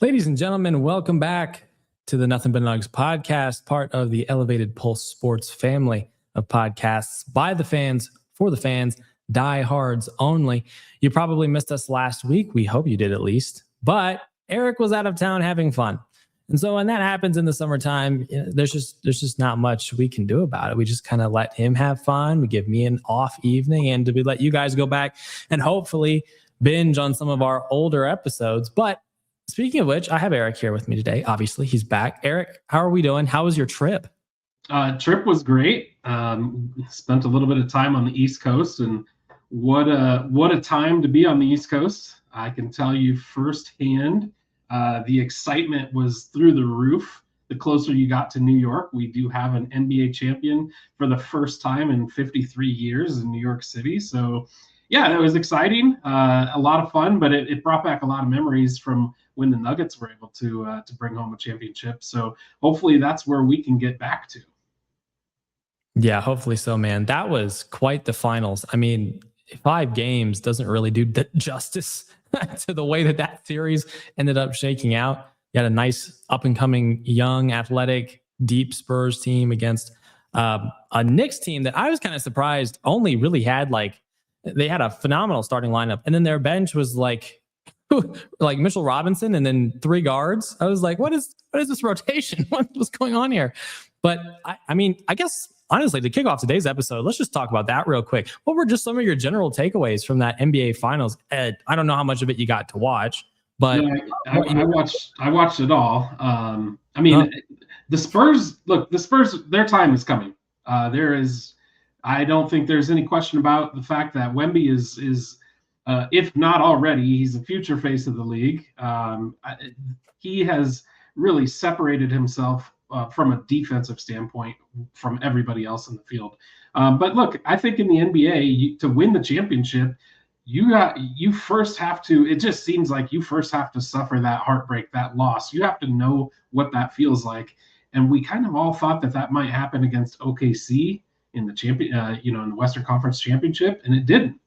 Ladies and gentlemen, welcome back to the Nothing But Nugs podcast, part of the Elevated Pulse Sports family of podcasts by the fans, for the fans, diehards only. You probably missed us last week. We hope you did at least. But Eric was out of town having fun. And so when that happens in the summertime, there's just not much we can do about it. We just kind of let him have fun. We give me an off evening, and we let you guys go back and hopefully binge on some of our older episodes. But speaking of which, I have Eric here with me today. Obviously, he's back. Eric, how are we doing? How was your trip? Trip was great. Spent a little bit of time on the East Coast, and what a time to be on the East Coast. I can tell you firsthand, the excitement was through the roof. The closer you got to New York, we do have an NBA champion for the first time in 53 years in New York City. So, yeah, that was exciting. A lot of fun, but it brought back a lot of memories from when the Nuggets were able to bring home a championship. So hopefully that's where we can get back to. Yeah, hopefully so, man. That was quite the finals. I mean, 5 games doesn't really do justice to the way that series ended up shaking out. You had a nice up-and-coming, young, athletic, deep Spurs team against a Knicks team that I was kind of surprised only really had they had a phenomenal starting lineup. And then their bench was like Mitchell Robinson and then 3 guards. I was like, what is this rotation? What's going on here? But I mean, I guess honestly, to kick off today's episode, let's just talk about that real quick. What were just some of your general takeaways from that NBA Finals? Ed, I don't know how much of it you got to watch, but yeah, I watched it all. I mean, the Spurs, their time is coming. I don't think there's any question about the fact that Wemby is if not already, he's a future face of the league. He has really separated himself from a defensive standpoint from everybody else in the field. But look, I think in the NBA, to win the championship, you first have to, it just seems like you first have to suffer that heartbreak, that loss. You have to know what that feels like. And we kind of all thought that might happen against OKC in the in the Western Conference Championship, and it didn't.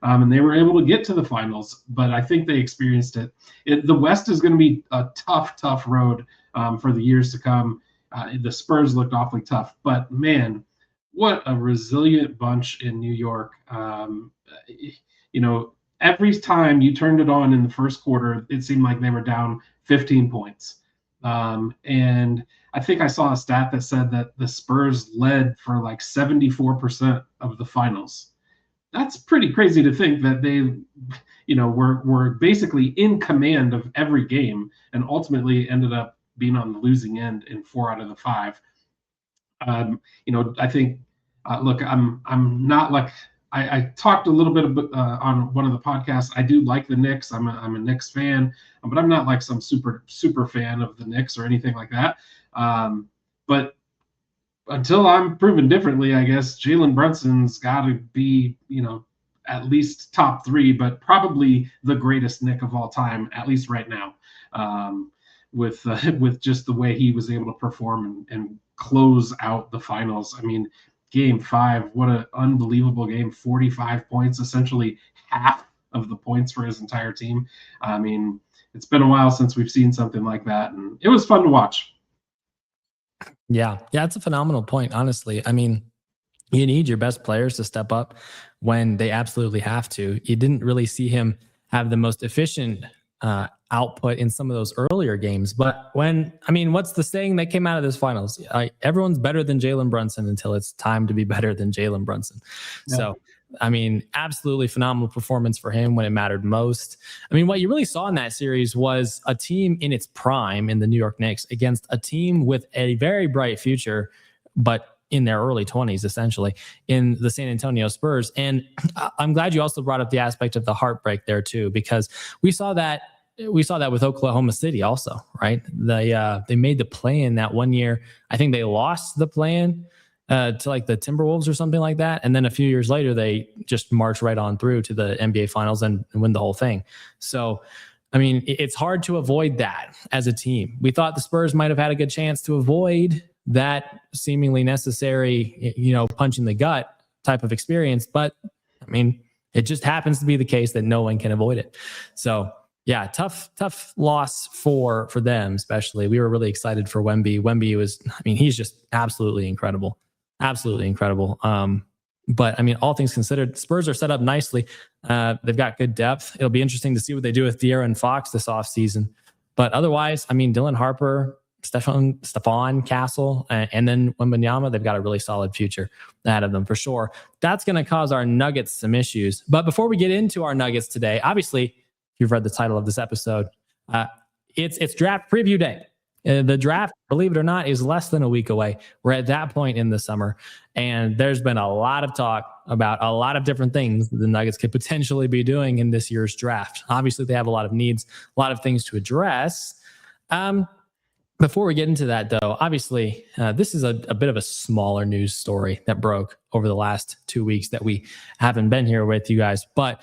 And they were able to get to the finals, but I think they experienced it. The West is going to be a tough road for the years to come. The Spurs looked awfully tough, but man, what a resilient bunch in New York. Every time you turned it on in the first quarter, it seemed like they were down 15 points. And I think I saw a stat that said that the Spurs led for like 74% of the finals. That's pretty crazy to think that they, were basically in command of every game and ultimately ended up being on the losing end in 4 out of the 5. I think, look, I'm not like, I talked a little bit on one of the podcasts. I do like the Knicks. I'm a Knicks fan, but I'm not like some super fan of the Knicks or anything like that. But until I'm proven differently, I guess Jalen Brunson's got to be, at least top 3, but probably the greatest Knick of all time, at least right now, with just the way he was able to perform and close out the finals. I mean, Game 5, what an unbelievable game! 45 points, essentially half of the points for his entire team. I mean, it's been a while since we've seen something like that, and it was fun to watch. Yeah, it's a phenomenal point, honestly. I mean, you need your best players to step up when they absolutely have to. You didn't really see him have the most efficient output in some of those earlier games. But what's the saying that came out of this finals? Everyone's better than Jalen Brunson until it's time to be better than Jalen Brunson. Yeah. So, absolutely phenomenal performance for him when it mattered most. What you really saw in that series was a team in its prime in the New York Knicks against a team with a very bright future, but in their early 20s, essentially, in the San Antonio Spurs. And I'm glad you also brought up the aspect of the heartbreak there too, because we saw that with Oklahoma City also, right? They made the play-in that one year. I think they lost the play-in to like the Timberwolves or something like that. And then a few years later, they just marched right on through to the NBA Finals and win the whole thing. So, it's hard to avoid that as a team. We thought the Spurs might have had a good chance to avoid that seemingly necessary, punch in the gut type of experience. But, it just happens to be the case that no one can avoid it. So, Yeah, tough loss for them, especially. We were really excited for Wemby. Wemby was, I mean, he's just absolutely incredible. Absolutely incredible. But I mean, all things considered, Spurs are set up nicely. They've got good depth. It'll be interesting to see what they do with De'Aaron Fox this offseason. But otherwise, I mean, Dylan Harper, Stephon Castle, and then Wembanyama, they've got a really solid future ahead of them for sure. That's going to cause our Nuggets some issues. But before we get into our Nuggets today, obviously, you've read the title of this episode. It's draft preview day. The draft, believe it or not, is less than a week away. We're at that point in the summer, and there's been a lot of talk about a lot of different things the Nuggets could potentially be doing in this year's draft. Obviously, they have a lot of needs, a lot of things to address. Before we get into that, though, obviously, this is a bit of a smaller news story that broke over the last 2 weeks that we haven't been here with you guys, but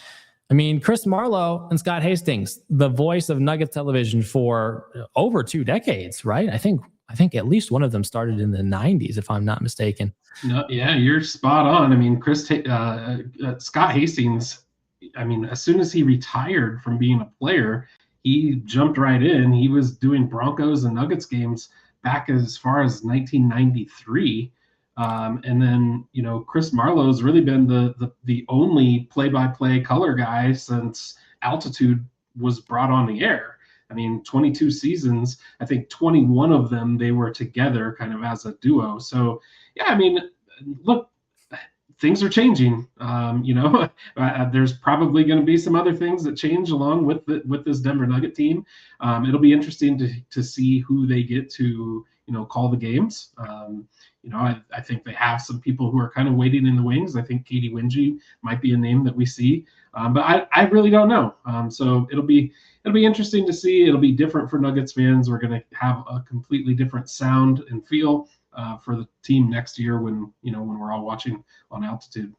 I mean, Chris Marlowe and Scott Hastings, the voice of Nuggets television for over 2 decades, right? I think at least one of them started in the 90s, if I'm not mistaken. No, yeah, you're spot on. I mean, Scott Hastings, I mean, as soon as he retired from being a player, he jumped right in. He was doing Broncos and Nuggets games back as far as 1993. And then, you know, Chris Marlowe's really been the only play-by-play color guy since Altitude was brought on the air. I mean, 22 seasons, I think 21 of them, they were together kind of as a duo. So, yeah, I mean, look, things are changing. You know, there's probably going to be some other things that change along with this Denver Nugget team. It'll be interesting to see who they get to, you know, call the games. You know, I think they have some people who are kind of waiting in the wings. I think Katie Winge might be a name that we see, but I really don't know. So it'll be interesting to see. It'll be different for Nuggets fans. We're going to have a completely different sound and feel for the team next year when we're all watching on Altitude.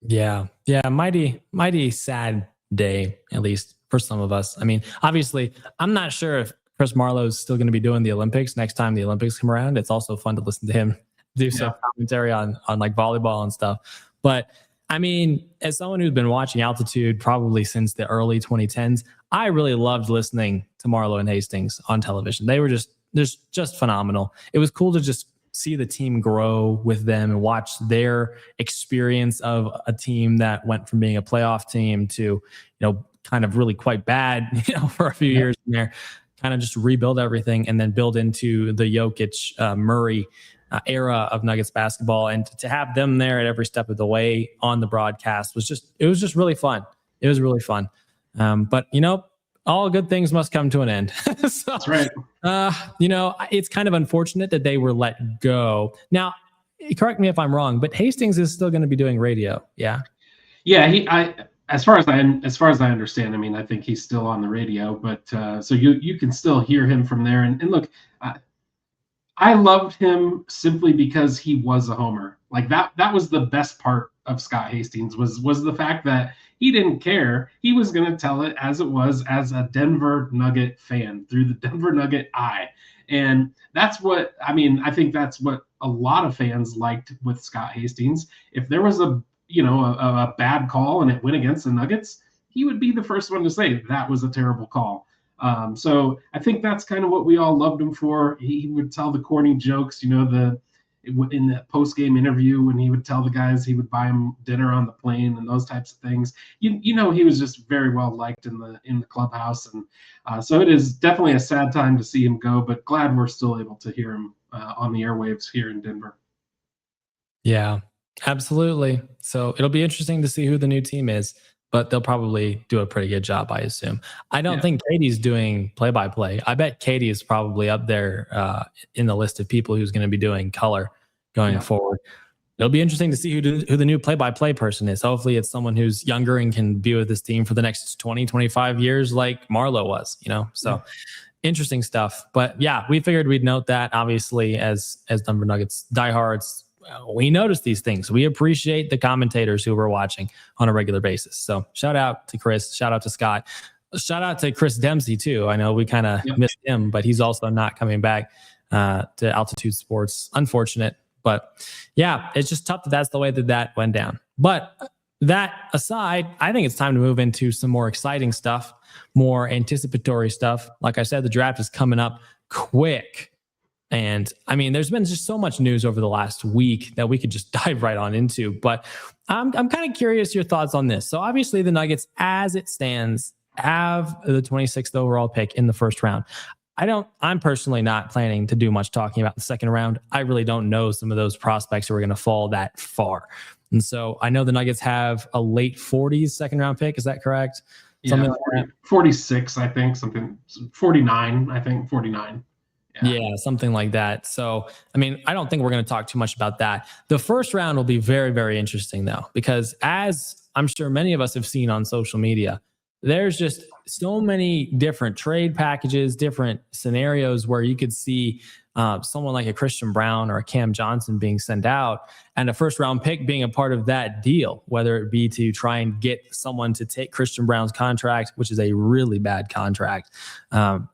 Yeah, mighty sad day, at least for some of us. I mean, obviously, I'm not sure if Chris Marlowe is still going to be doing the Olympics next time the Olympics come around. It's also fun to listen to him do some commentary on like volleyball and stuff. But I mean, as someone who's been watching Altitude probably since the early 2010s, I really loved listening to Marlowe and Hastings on television. They were just phenomenal. It was cool to just see the team grow with them and watch their experience of a team that went from being a playoff team to, you know, kind of really quite bad, you know, for a few years in there. Kind of just rebuild everything and then build into the Jokic, Murray era of Nuggets basketball. And to have them there at every step of the way on the broadcast was just really fun. It was really fun. But, you know, all good things must come to an end. So, that's right. You know, it's kind of unfortunate that they were let go. Now, correct me if I'm wrong, but Hastings is still going to be doing radio. Yeah. Yeah. As far as I understand, I mean, I think he's still on the radio, but so you can still hear him from there. And look, I loved him simply because he was a homer. Like that was the best part of Scott Hastings was the fact that he didn't care. He was going to tell it as it was, as a Denver Nugget fan through the Denver Nugget eye. And that's what, I mean, I think that's what a lot of fans liked with Scott Hastings. If there was a bad call and it went against the Nuggets, he would be the first one to say that was a terrible call. So I think that's kind of what we all loved him for. He would tell the corny jokes, you know, in the post-game interview when he would tell the guys he would buy them dinner on the plane and those types of things. You know, he was just very well liked in the clubhouse. And so it is definitely a sad time to see him go, but glad we're still able to hear him on the airwaves here in Denver. Yeah. Absolutely. So it'll be interesting to see who the new team is, but they'll probably do a pretty good job, I assume. I don't think Katie's doing play-by-play. I bet Katie is probably up there in the list of people who's going to be doing color going forward. It'll be interesting to see who the new play-by-play person is. Hopefully it's someone who's younger and can be with this team for the next 20, 25 years like Marlowe was, you know? So interesting stuff. But yeah, we figured we'd note that, obviously, as Denver Nuggets diehards. We notice these things. We appreciate the commentators who we're watching on a regular basis. So shout out to Chris, shout out to Scott, shout out to Chris Dempsey too. I know we kind of missed him, but he's also not coming back to Altitude Sports. Unfortunate, but yeah, it's just tough that that's the way that went down. But that aside, I think it's time to move into some more exciting stuff, more anticipatory stuff. Like I said, the draft is coming up quick. And I mean, there's been just so much news over the last week that we could just dive right on into. But I'm kind of curious your thoughts on this. So obviously, the Nuggets, as it stands, have the 26th overall pick in the first round. I'm personally not planning to do much talking about the second round. I really don't know some of those prospects who are going to fall that far. And so I know the Nuggets have a late 40s second round pick. Is that correct? Something like that. 46, I think, 49, I think 49. Yeah, something like that. So, I mean, I don't think we're going to talk too much about that. The first round will be very, very interesting, though, because as I'm sure many of us have seen on social media, there's just so many different trade packages, different scenarios where you could see someone like a Christian Brown or a Cam Johnson being sent out and a first round pick being a part of that deal, whether it be to try and get someone to take Christian Brown's contract, which is a really bad contract,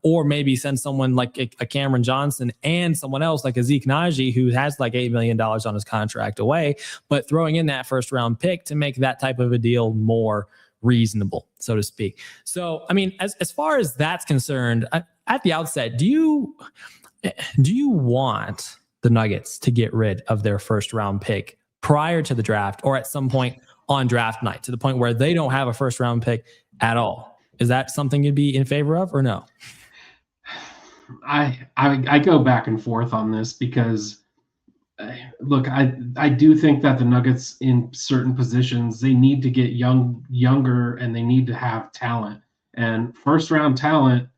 or maybe send someone like a Cameron Johnson and someone else like a Zeke Naji who has like $8 million on his contract away, but throwing in that first round pick to make that type of a deal more reasonable, so to speak. So, I mean, as far as that's concerned, at the outset, do you want the Nuggets to get rid of their first round pick prior to the draft or at some point on draft night to the point where they don't have a first round pick at all? Is that something you'd be in favor of or no? I go back and forth on this because look, I do think that the Nuggets in certain positions, they need to get younger and they need to have talent. And first round talent,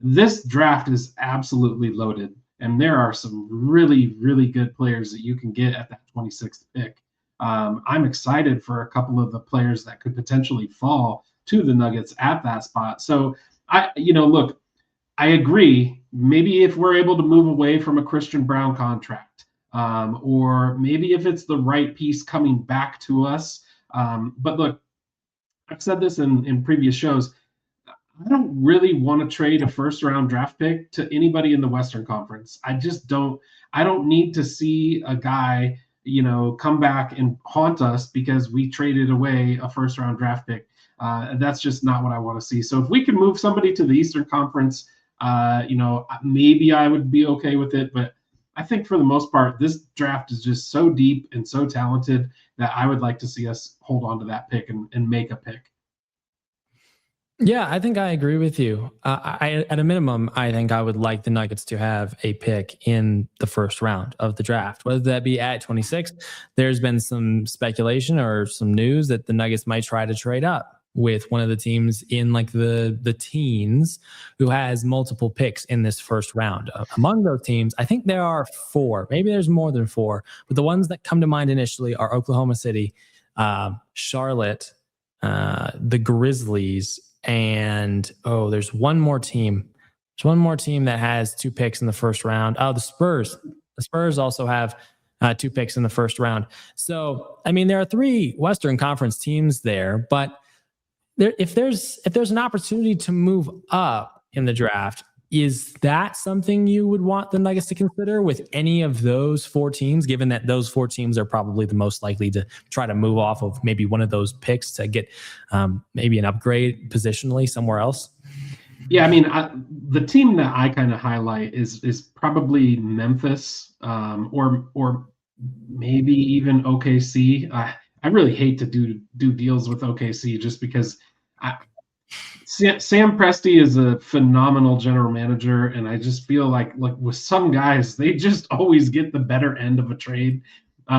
this draft is absolutely loaded. And there are some really, really good players that you can get at that 26th pick. I'm excited for a couple of the players that could potentially fall to the Nuggets at that spot. So look, I agree. Maybe if we're able to move away from a Christian Brown contract, or maybe if it's the right piece coming back to us. But look, I've said this in previous shows. I don't really want to trade a first round draft pick to anybody in the Western Conference. I just don't. I don't need to see a guy, come back and haunt us because we traded away a first round draft pick. That's just not what I want to see. So if we can move somebody to the Eastern Conference, maybe I would be okay with it. But I think for the most part, this draft is just so deep and so talented that I would like to see us hold on to that pick and make a pick. Yeah, I think I agree with you. At a minimum, I think I would like the Nuggets to have a pick in the first round of the draft, whether that be at 26. There's been some speculation or some news that the Nuggets might try to trade up with one of the teams in like the teens who has multiple picks in this first round. Among those teams, I think there are 4. Maybe there's more than 4, but the ones that come to mind initially are Oklahoma City, Charlotte, the Grizzlies, and there's one more team. There's one more team that has 2 picks in the first round. Oh, the Spurs. The Spurs also have 2 picks in the first round. So, I mean, there are 3 Western Conference teams there, but if there's an opportunity to move up in the draft, is that something you would want the Nuggets to consider with any of those 4 teams, given that those 4 teams are probably the most likely to try to move off of maybe one of those picks to get maybe an upgrade positionally somewhere else? Yeah, I mean, the team that I kind of highlight is probably Memphis, or maybe even OKC. I really hate to do deals with OKC just because Sam Presti is a phenomenal general manager, and I just feel like with some guys, they just always get the better end of a trade.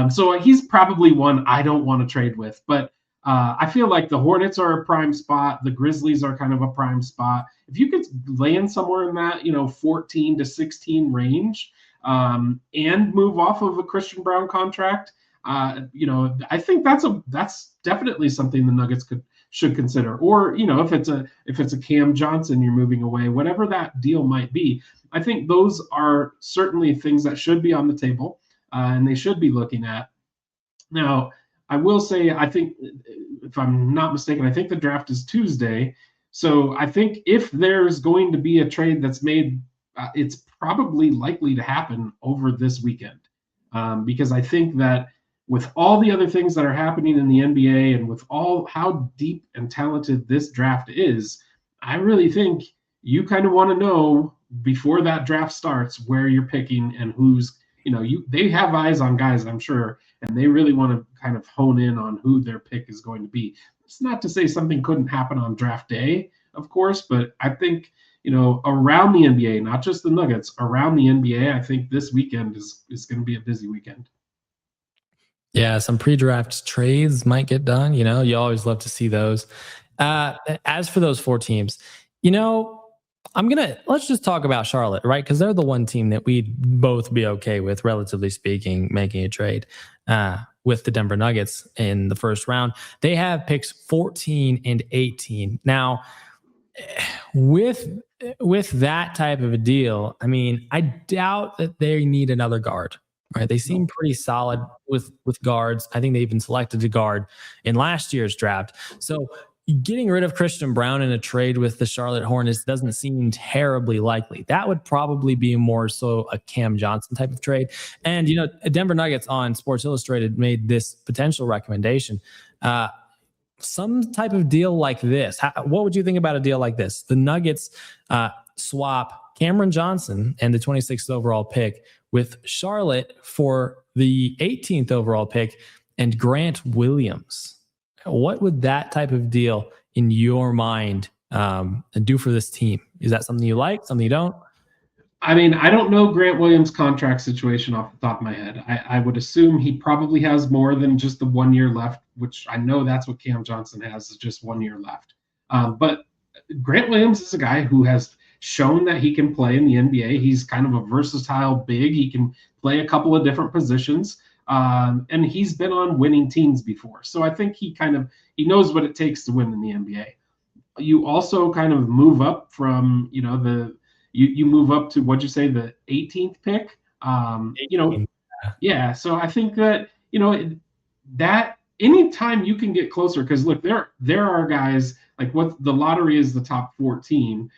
So he's probably one I don't want to trade with. But I feel like the Hornets are a prime spot. The Grizzlies are kind of a prime spot. If you could land somewhere in that 14 to 16 range, and move off of a Christian Brown contract, I think that's definitely something the Nuggets should consider. Or if it's a Cam Johnson you're moving away, whatever that deal might be, I think those are certainly things that should be on the table, and they should be looking at. Now, I will say, I think, if I'm not mistaken, I think the draft is Tuesday. So I think if there's going to be a trade that's made, it's probably likely to happen over this weekend, because I think that with all the other things that are happening in the NBA and with all how deep and talented this draft is, I really think you kind of want to know before that draft starts where you're picking and who's, they have eyes on guys, I'm sure, and they really want to kind of hone in on who their pick is going to be. It's not to say something couldn't happen on draft day, of course, but I think, around the NBA, not just the Nuggets, around the NBA, I think this weekend is going to be a busy weekend. Yeah, some pre-draft trades might get done. You always love to see those. As for those 4 teams, let's just talk about Charlotte, right? Because they're the one team that we'd both be okay with, relatively speaking, making a trade with the Denver Nuggets in the first round. They have picks 14 and 18. Now, with that type of a deal, I mean, I doubt that they need another guard. Right, they seem pretty solid with guards. I think they even selected a guard in last year's draft. So getting rid of Christian Brown in a trade with the Charlotte Hornets doesn't seem terribly likely. That would probably be more so a Cam Johnson type of trade. And Denver Nuggets on Sports Illustrated made this potential recommendation. Some type of deal like this. What would you think about a deal like this? The Nuggets swap Cameron Johnson and the 26th overall pick with Charlotte for the 18th overall pick and Grant Williams. What would that type of deal in your mind do for this team? Is that something you like, something you don't? I mean, I don't know Grant Williams' contract situation off the top of my head. I would assume he probably has more than just the 1 year left, which I know that's what Cam Johnson has, is just 1 year left. But Grant Williams is a guy who has shown that he can play in the NBA. He's kind of a versatile big. He can play a couple of different positions. And he's been on winning teams before. So I think he knows what it takes to win in the NBA. You also kind of move up from, you move up to, what'd you say, the 18th pick? Yeah. So I think that, that anytime you can get closer, because look, there are guys like what the lottery is the top 14.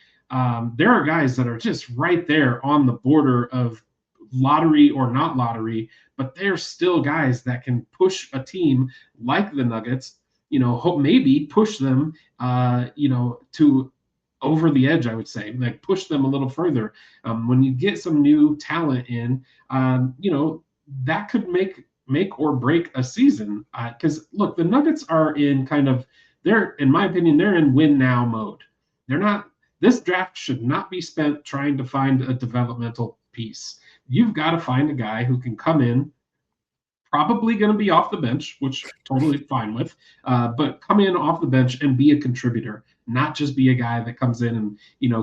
There are guys that are just right there on the border of lottery or not lottery, but they're still guys that can push a team like the Nuggets, maybe push them, to over the edge, I would say, like push them a little further. When you get some new talent in, that could make or break a season. Because look, the Nuggets are in in my opinion, they're in win now mode. They're not. This draft should not be spent trying to find a developmental piece. You've got to find a guy who can come in, probably going to be off the bench, which totally fine with, but come in off the bench and be a contributor, not just be a guy that comes in and,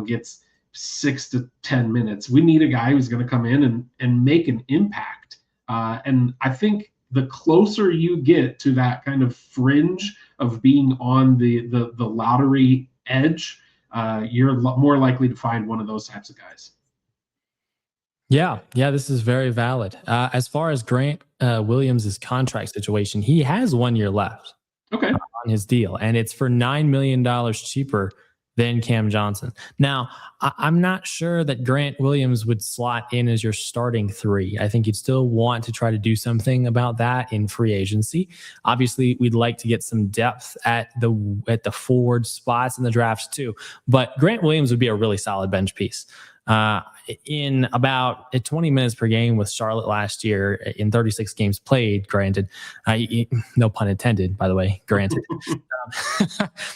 gets 6 to 10 minutes. We need a guy who's going to come in and make an impact. And I think the closer you get to that kind of fringe of being on the lottery edge, you're more likely to find one of those types of guys. Yeah, this is very valid. As far as Grant Williams' contract situation, he has 1 year left on his deal, and it's for $9 million cheaper than Cam Johnson. Now, I'm not sure that Grant Williams would slot in as your starting 3. I think you'd still want to try to do something about that in free agency. Obviously, we'd like to get some depth at the forward spots in the drafts too. But Grant Williams would be a really solid bench piece. In about 20 minutes per game with Charlotte last year in 36 games played, granted, no pun intended, by the way, granted.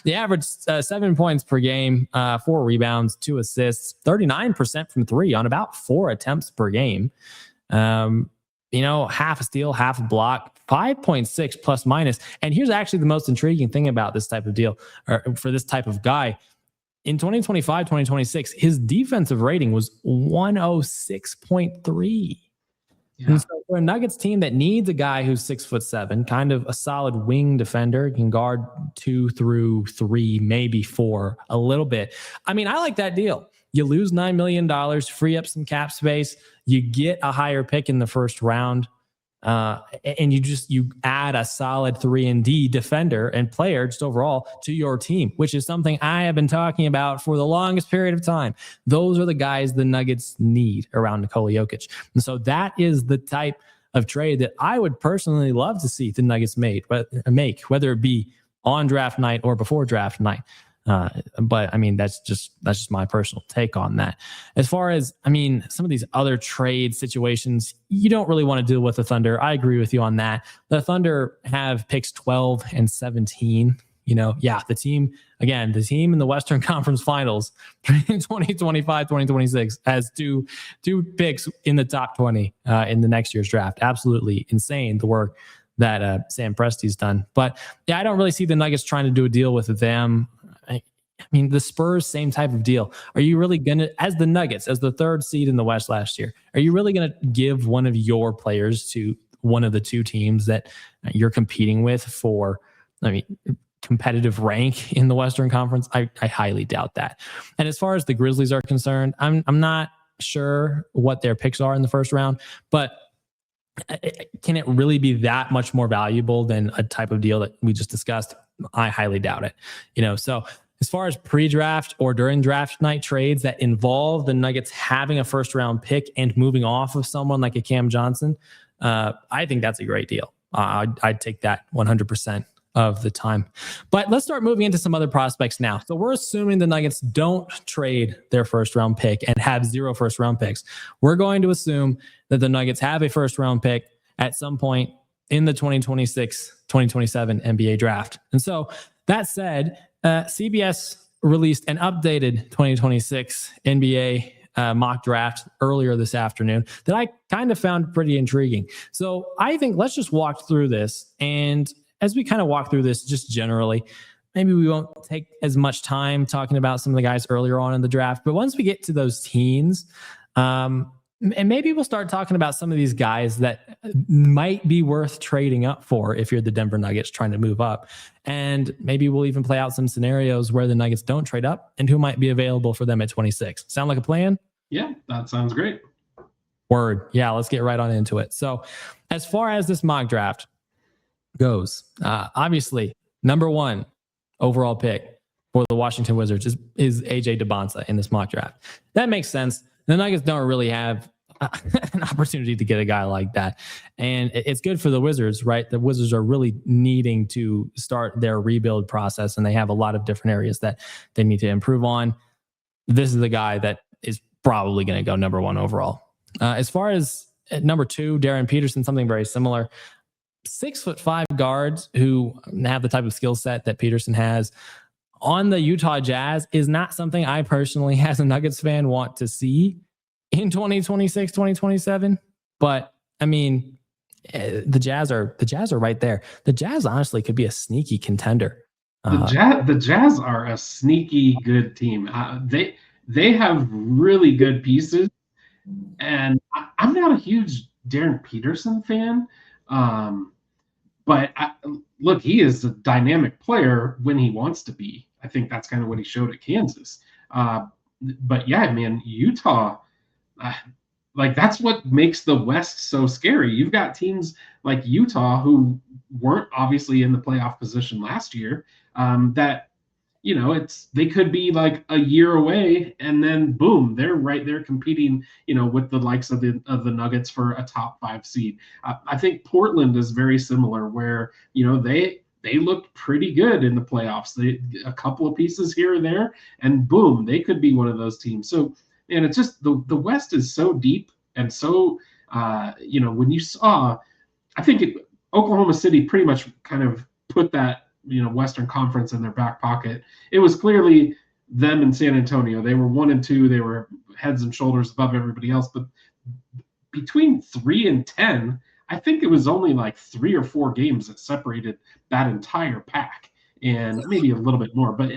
The average 7 points per game, 4 rebounds, 2 assists, 39% from 3 on about 4 attempts per game. Half a steal, half a block, 5.6 plus minus. And here's actually the most intriguing thing about this type of deal, or for this type of guy. In 2025, 2026, his defensive rating was 106.3. Yeah. And so for a Nuggets team that needs a guy who's 6'7", kind of a solid wing defender, can guard 2 through 3, maybe 4 a little bit. I mean, I like that deal. You lose $9 million, free up some cap space. You get a higher pick in the first round. And you add a solid 3-and-D defender and player just overall to your team, which is something I have been talking about for the longest period of time. Those are the guys the Nuggets need around Nikola Jokic. And so that is the type of trade that I would personally love to see the Nuggets make, whether it be on draft night or before draft night. But I mean, that's just my personal take on that. As far as, I mean, some of these other trade situations, you don't really want to deal with the Thunder. I agree with you on that. The Thunder have picks 12 and 17. The team in the Western Conference Finals in 2025, 2026 has two picks in the top 20 in the next year's draft. Absolutely insane, the work that Sam Presti's done. But yeah, I don't really see the Nuggets trying to do a deal with them. I mean, the Spurs, same type of deal. Are you really going to, as the Nuggets, as the third seed in the West last year, are you really going to give one of your players to one of the two teams that you're competing with for, competitive rank in the Western Conference? I highly doubt that. And as far as the Grizzlies are concerned, I'm not sure what their picks are in the first round, but can it really be that much more valuable than a type of deal that we just discussed? I highly doubt it. So as far as pre-draft or during draft night trades that involve the Nuggets having a first round pick and moving off of someone like a Cam Johnson, I think that's a great deal. I'd take that 100% of the time. But let's start moving into some other prospects now. So we're assuming the Nuggets don't trade their first round pick and have 0 first round picks. We're going to assume that the Nuggets have a first round pick at some point in the 2026-2027 NBA draft. And so that said, CBS released an updated 2026 NBA mock draft earlier this afternoon that I kind of found pretty intriguing. So I think let's just walk through this. And as we kind of walk through this just generally, maybe we won't take as much time talking about some of the guys earlier on in the draft. But once we get to those teens, and maybe we'll start talking about some of these guys that might be worth trading up for if you're the Denver Nuggets trying to move up. And maybe we'll even play out some scenarios where the Nuggets don't trade up and who might be available for them at 26. Sound like a plan? Yeah, that sounds great. Word. Yeah, let's get right on into it. So as far as this mock draft goes, obviously, number 1 overall pick for the Washington Wizards is AJ DeBonsa in this mock draft. That makes sense. The Nuggets don't really have an opportunity to get a guy like that. And it's good for the Wizards, right? The Wizards are really needing to start their rebuild process, and they have a lot of different areas that they need to improve on. This is the guy that is probably going to go number 1 overall. As far as number 2, Darren Peterson, something very similar. 6'5" guards who have the type of skill set that Peterson has on the Utah Jazz is not something I personally, as a Nuggets fan, want to see in 2026, 2027. But I mean, the Jazz are right there. The Jazz honestly could be a sneaky contender. The Jazz are a sneaky good team. They have really good pieces, and I'm not a huge Darren Peterson fan. But look, he is a dynamic player when he wants to be. I think that's kind of what he showed at Kansas. But yeah, man, Utah, that's what makes the West so scary. You've got teams like Utah who weren't obviously in the playoff position last year, that they could be like a year away, and then boom, they're right there competing, with the likes of the Nuggets for a top 5 seed. I think Portland is very similar, where they looked pretty good in the playoffs. A couple of pieces here or there, and boom, they could be one of those teams. So, and it's just the West is so deep, and so when you saw, I think Oklahoma City pretty much kind of put that Western Conference in their back pocket. It was clearly them and San Antonio. They were 1 and 2. They were heads and shoulders above everybody else. But between 3 and 10, I think it was only like 3 or 4 games that separated that entire pack, and maybe a little bit more. But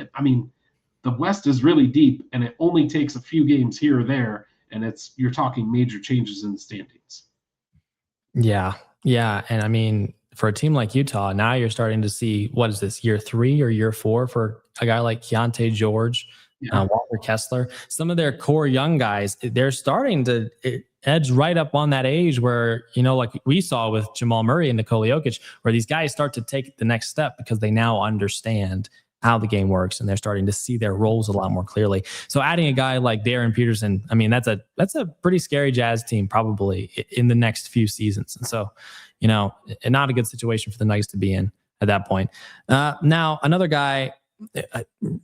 the West is really deep, and it only takes a few games here or there, and you're talking major changes in the standings. Yeah, and for a team like Utah, now you're starting to see, what is this, year 3 or year 4 for a guy like Keontae George, Walker Kessler, some of their core young guys, they're starting to edge right up on that age where, like we saw with Jamal Murray and Nikola Jokic, where these guys start to take the next step because they now understand how the game works, and they're starting to see their roles a lot more clearly. So adding a guy like Darren Peterson, I mean, that's a pretty scary Jazz team probably in the next few seasons. And so, not a good situation for the Nuggets to be in at that point. Now, another guy,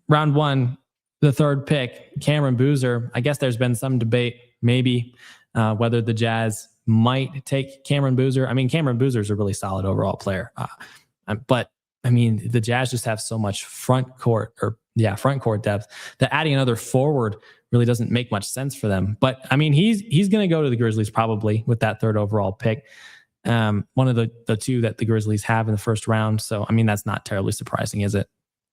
round one, the third pick, Cameron Boozer. I guess there's been some debate, maybe, whether the Jazz might take Cameron Boozer. I mean, Cameron Boozer is a really solid overall player. But I mean, the Jazz just have so much front court depth that adding another forward really doesn't make much sense for them. But I mean, he's going to go to the Grizzlies probably with that third overall pick. One of the two that the Grizzlies have in the first round. So, I mean, that's not terribly surprising, is it?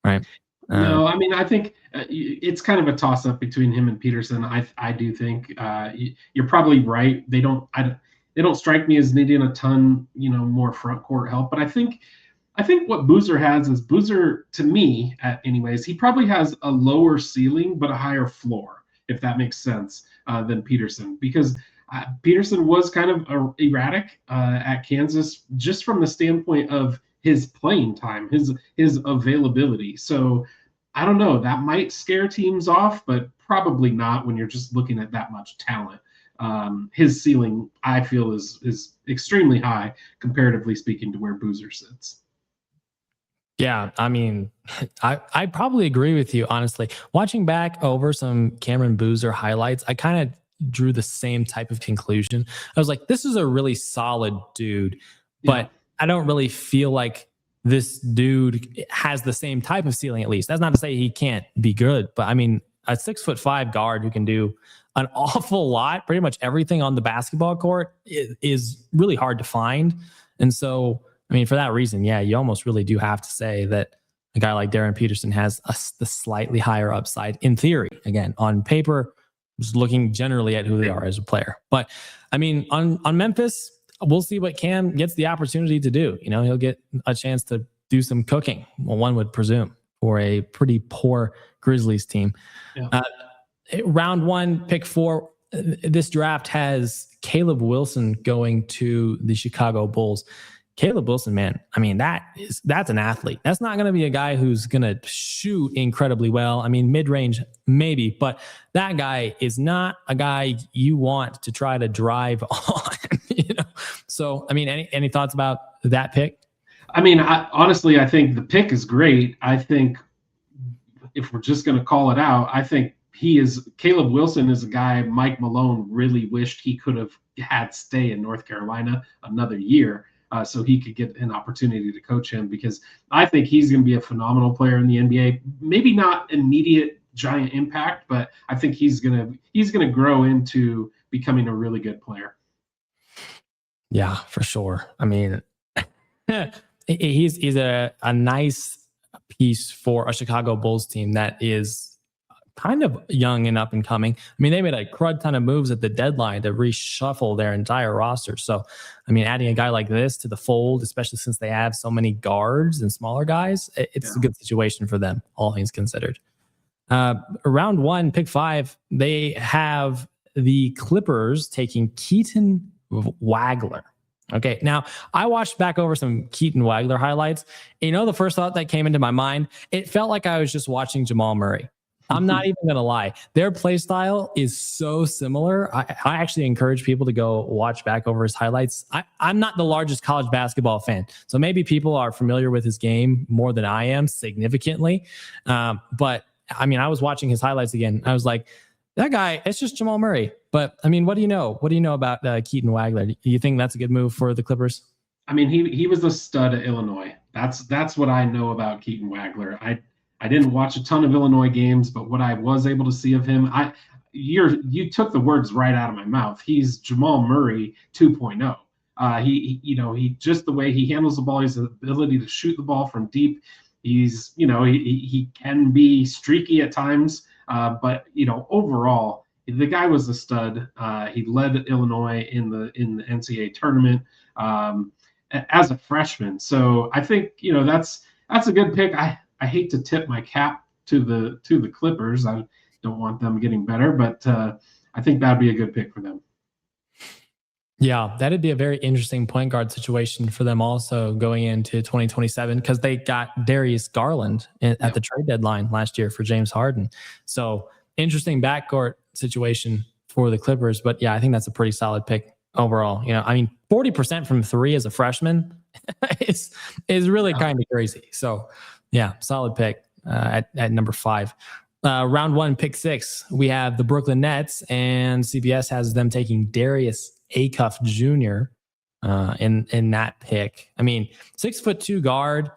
Right. No, I mean, I think it's kind of a toss up between him and Peterson. I do think you're probably right. They don't strike me as needing a ton, more front court help. But I think what Boozer has is Boozer, to me, anyways, he probably has a lower ceiling but a higher floor, if that makes sense, than Peterson, because Peterson was kind of erratic at Kansas, just from the standpoint of his playing time, his availability. So I don't know, that might scare teams off, but probably not when you're just looking at that much talent. His ceiling, I feel, is extremely high, comparatively speaking, to where Boozer sits. Yeah, I mean, I probably agree with you, honestly. Watching back over some Cameron Boozer highlights, I kind of drew the same type of conclusion. I was like, this is a really solid dude, but I don't really feel like this dude has the same type of ceiling, at least. That's not to say he can't be good, but I mean, a 6'5" guard who can do an awful lot, pretty much everything on the basketball court is really hard to find. And so, I mean, for that reason, yeah, you almost really do have to say that a guy like Darren Peterson has the slightly higher upside in theory. Again, on paper, just looking generally at who they are as a player. But I mean, on Memphis, we'll see what Cam gets the opportunity to do. He'll get a chance to do some cooking, well, one would presume, for a pretty poor Grizzlies team. Yeah. Round one, pick 4. This draft has Caleb Wilson going to the Chicago Bulls. Caleb Wilson, man, I mean, that's an athlete. That's not going to be a guy who's going to shoot incredibly well. I mean, mid-range, maybe, but that guy is not a guy you want to try to drive on. So, I mean, any thoughts about that pick? I mean, honestly, I think the pick is great. I think if we're just going to call it out, I think Caleb Wilson is a guy Mike Malone really wished he could have had stay in North Carolina another year. So he could get an opportunity to coach him, because I think he's going to be a phenomenal player in the NBA. Maybe not immediate giant impact, but I think he's going to grow into becoming a really good player. Yeah, for sure. I mean, he's a nice piece for a Chicago Bulls team that is kind of young and up and coming. I mean, they made a crud ton of moves at the deadline to reshuffle their entire roster. So, I mean, adding a guy like this to the fold, especially since they have so many guards and smaller guys, it's a good situation for them, all things considered. Round one, pick 5, they have the Clippers taking Keaton Wagler. Okay, now I watched back over some Keaton Wagler highlights. The first thought that came into my mind, it felt like I was just watching Jamal Murray. I'm not even going to lie. Their play style is so similar. I actually encourage people to go watch back over his highlights. I'm not the largest college basketball fan, so maybe people are familiar with his game more than I am, significantly. But I mean, I was watching his highlights again. I was like, that guy, it's just Jamal Murray. But I mean, what do you know? What do you know about Keaton Wagler? Do you think that's a good move for the Clippers? I mean, he was the stud at Illinois. That's what I know about Keaton Wagler. I didn't watch a ton of Illinois games, but what I was able to see of him, you took the words right out of my mouth. He's Jamal Murray 2.0. He just the way he handles the ball, his ability to shoot the ball from deep. He's, he can be streaky at times, but overall, the guy was a stud. He led Illinois in the NCAA tournament as a freshman. So I think that's a good pick. I hate to tip my cap to the Clippers. I don't want them getting better, but I think that'd be a good pick for them. Yeah, that'd be a very interesting point guard situation for them also going into 2027 because they got Darius Garland at Yeah. the trade deadline last year for James Harden. So interesting backcourt situation for the Clippers. But yeah, I think that's a pretty solid pick overall. You know, I mean, 40% from three as a freshman is really Yeah. kind of crazy. So yeah, solid pick at number 5. Round 1, pick 6, we have the Brooklyn Nets, and CBS has them taking Darius Acuff Jr. In that pick. I mean, 6'2" guard,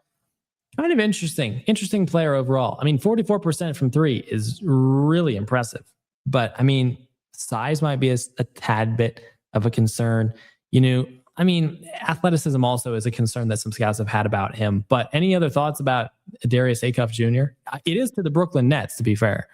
kind of interesting player overall. I mean, 44% from three is really impressive, but I mean, size might be a tad bit of a concern. You know, I mean, athleticism also is a concern that some scouts have had about him. But any other thoughts about Darius Acuff Jr.? It is to the Brooklyn Nets, to be fair.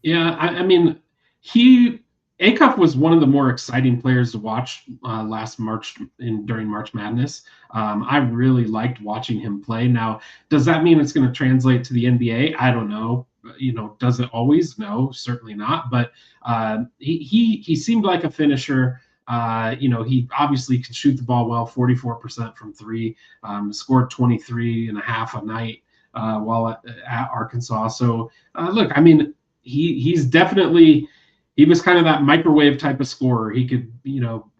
Yeah, I mean, he Acuff was one of the more exciting players to watch last March during March Madness. I really liked watching him play. Now, does that mean it's going to translate to the NBA? I don't know. You know, does it always? No, certainly not. But he seemed like a finisher. You know, he obviously can shoot the ball well, 44% from three, scored 23 and a half a night while at Arkansas. So look, I mean, he's definitely, he was kind of that microwave type of scorer. He could, you know,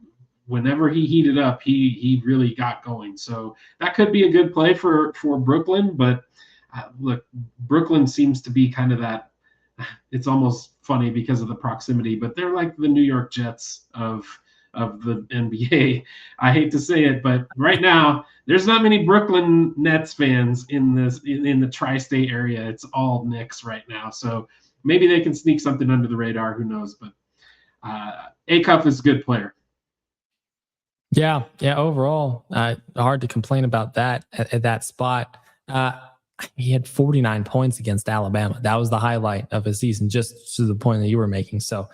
whenever he heated up, he really got going. So that could be a good play for Brooklyn. But look, Brooklyn seems to be kind of that. It's almost funny because of the proximity, but they're like the New York Jets of the NBA. I hate to say it, but right now there's not many Brooklyn Nets fans in the tri-state area. It's all Knicks right now. So maybe they can sneak something under the radar. Who knows? But Acuff is a good player. Yeah. Overall, hard to complain about that at that spot. He had 49 points against Alabama. That was the highlight of his season, just to the point that you were making. So,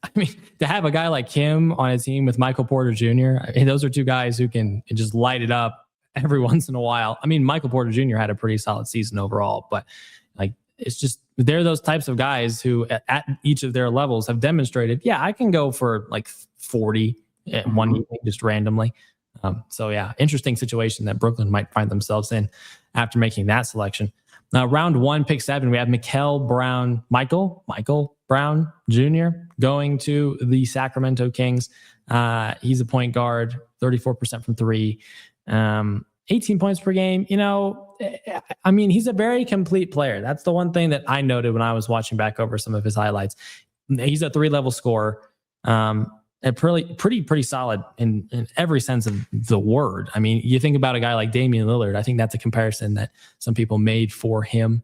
I mean, to have a guy like him on a team with Michael Porter Jr., I mean, those are two guys who can just light it up every once in a while. I mean, Michael Porter Jr. had a pretty solid season overall, but like, it's just, they're those types of guys who at each of their levels have demonstrated, yeah, I can go for like 40 at one evening just randomly. So yeah, interesting situation that Brooklyn might find themselves in after making that selection. Round 1, pick 7, we have Michael Brown Jr. going to the Sacramento Kings. He's a point guard, 34% from three, 18 points per game. You know, I mean, he's a very complete player. That's the one thing that I noted when I was watching back over some of his highlights. He's a 3-level scorer. And pretty solid in every sense of the word. I mean, you think about a guy like Damian Lillard. I think that's a comparison that some people made for him.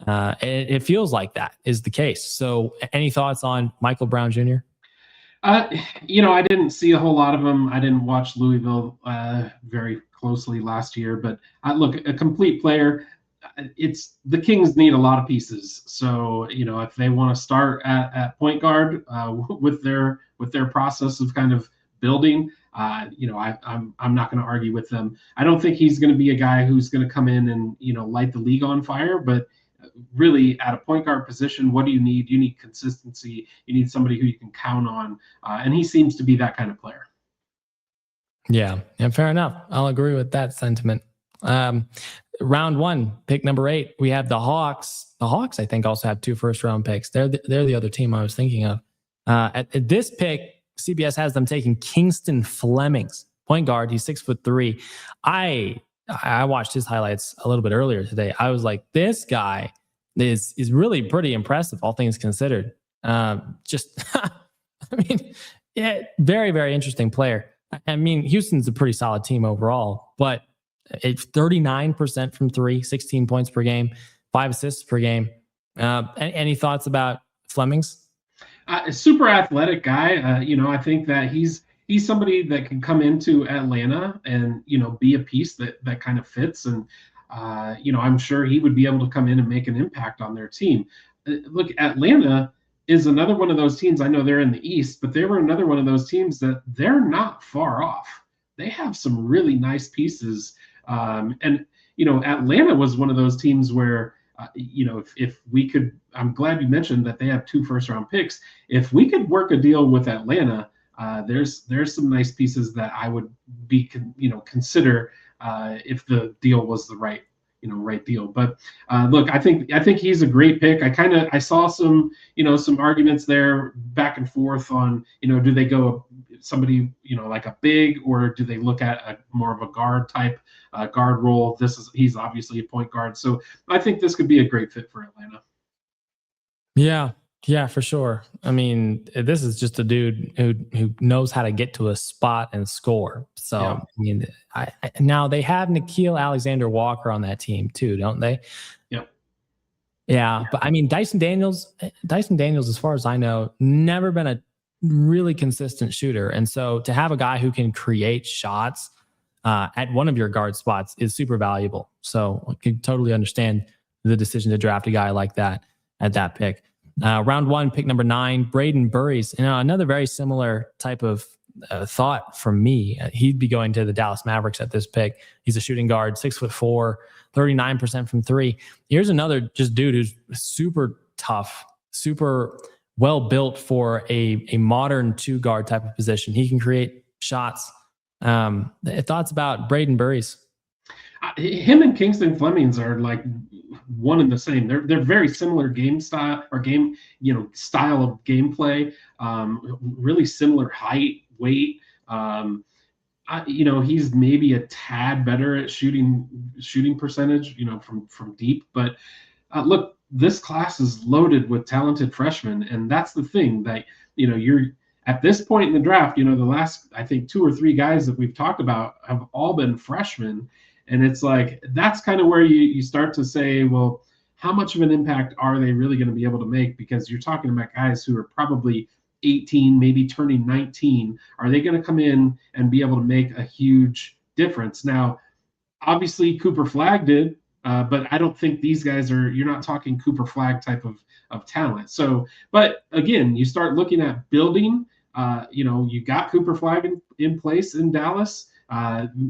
It feels like that is the case. So, any thoughts on Michael Brown Jr.? You know, I didn't see a whole lot of him. I didn't watch Louisville very closely last year, but look, a complete player. It's the Kings need a lot of pieces. So, you know, if they want to start at point guard with their process of kind of building, you know, I'm not going to argue with them. I don't think he's going to be a guy who's going to come in and, you know, light the league on fire, but really at a point guard position, what do you need? You need consistency. You need somebody who you can count on. And he seems to be that kind of player. Yeah, fair enough. I'll agree with that sentiment. Round 1, pick number 8, we have the Hawks. The Hawks, I think, also have 2 first-round picks. They're the other team I was thinking of. At this pick, CBS has them taking Kingston Flemings, point guard. He's 6'3". I watched his highlights a little bit earlier today. I was like, this guy is really pretty impressive, all things considered. Just, I mean, yeah, very, very interesting player. I mean, Houston's a pretty solid team overall, but it's 39% from three, 16 points per game, 5 assists per game. Any thoughts about Flemings? Super athletic guy. You know, I think that he's somebody that can come into Atlanta and, you know, be a piece that kind of fits. And, you know, I'm sure he would be able to come in and make an impact on their team. Look, Atlanta is another one of those teams. I know they're in the East, but they were another one of those teams that they're not far off. They have some really nice pieces. And, you know, Atlanta was one of those teams where, you know, if we could, I'm glad you mentioned that they have 2 first-round picks. If we could work a deal with Atlanta, there's some nice pieces that I would be consider if the deal was the right deal. But look, I think he's a great pick. I saw some arguments there back and forth on do they go somebody like a big, or do they look at more of a guard type guard role? He's obviously a point guard, so I think this could be a great fit for Atlanta. Yeah, yeah, for sure. I mean, this is just a dude who knows how to get to a spot and score. Yeah, So, I mean, now they have Nikhil Alexander Walker on that team too, don't they? yeah. Yeah, but I mean, Dyson Daniels, as far as I know, never been a really consistent shooter, and so to have a guy who can create shots at one of your guard spots is super valuable. So I can totally understand the decision to draft a guy like that at that pick. Round one, pick number 9, Braden Burries. Another very similar type of thought from me. He'd be going to the Dallas Mavericks at this pick. He's a shooting guard, 6'4", 39% from three. Here's another just dude who's super tough, super well built for a modern 2-guard type of position. He can create shots. Thoughts about Braden Burries? Him and Kingston Flemings are like one and the same. They're very similar game style or style of gameplay. Really similar height, weight. He's maybe a tad better at shooting percentage, from deep. But look, this class is loaded with talented freshmen, and that's the thing that you're at this point in the draft. The last, I think, 2 or 3 guys that we've talked about have all been freshmen, and it's like that's kind of where you start to say, well, how much of an impact are they really going to be able to make? Because you're talking about guys who are probably 18, maybe turning 19. Are they going to come in and be able to make a huge difference? Now, obviously, Cooper Flagg did, but I don't think these guys you're not talking Cooper Flagg type of talent. So, but again, you start looking at building, you got Cooper Flagg in place in Dallas.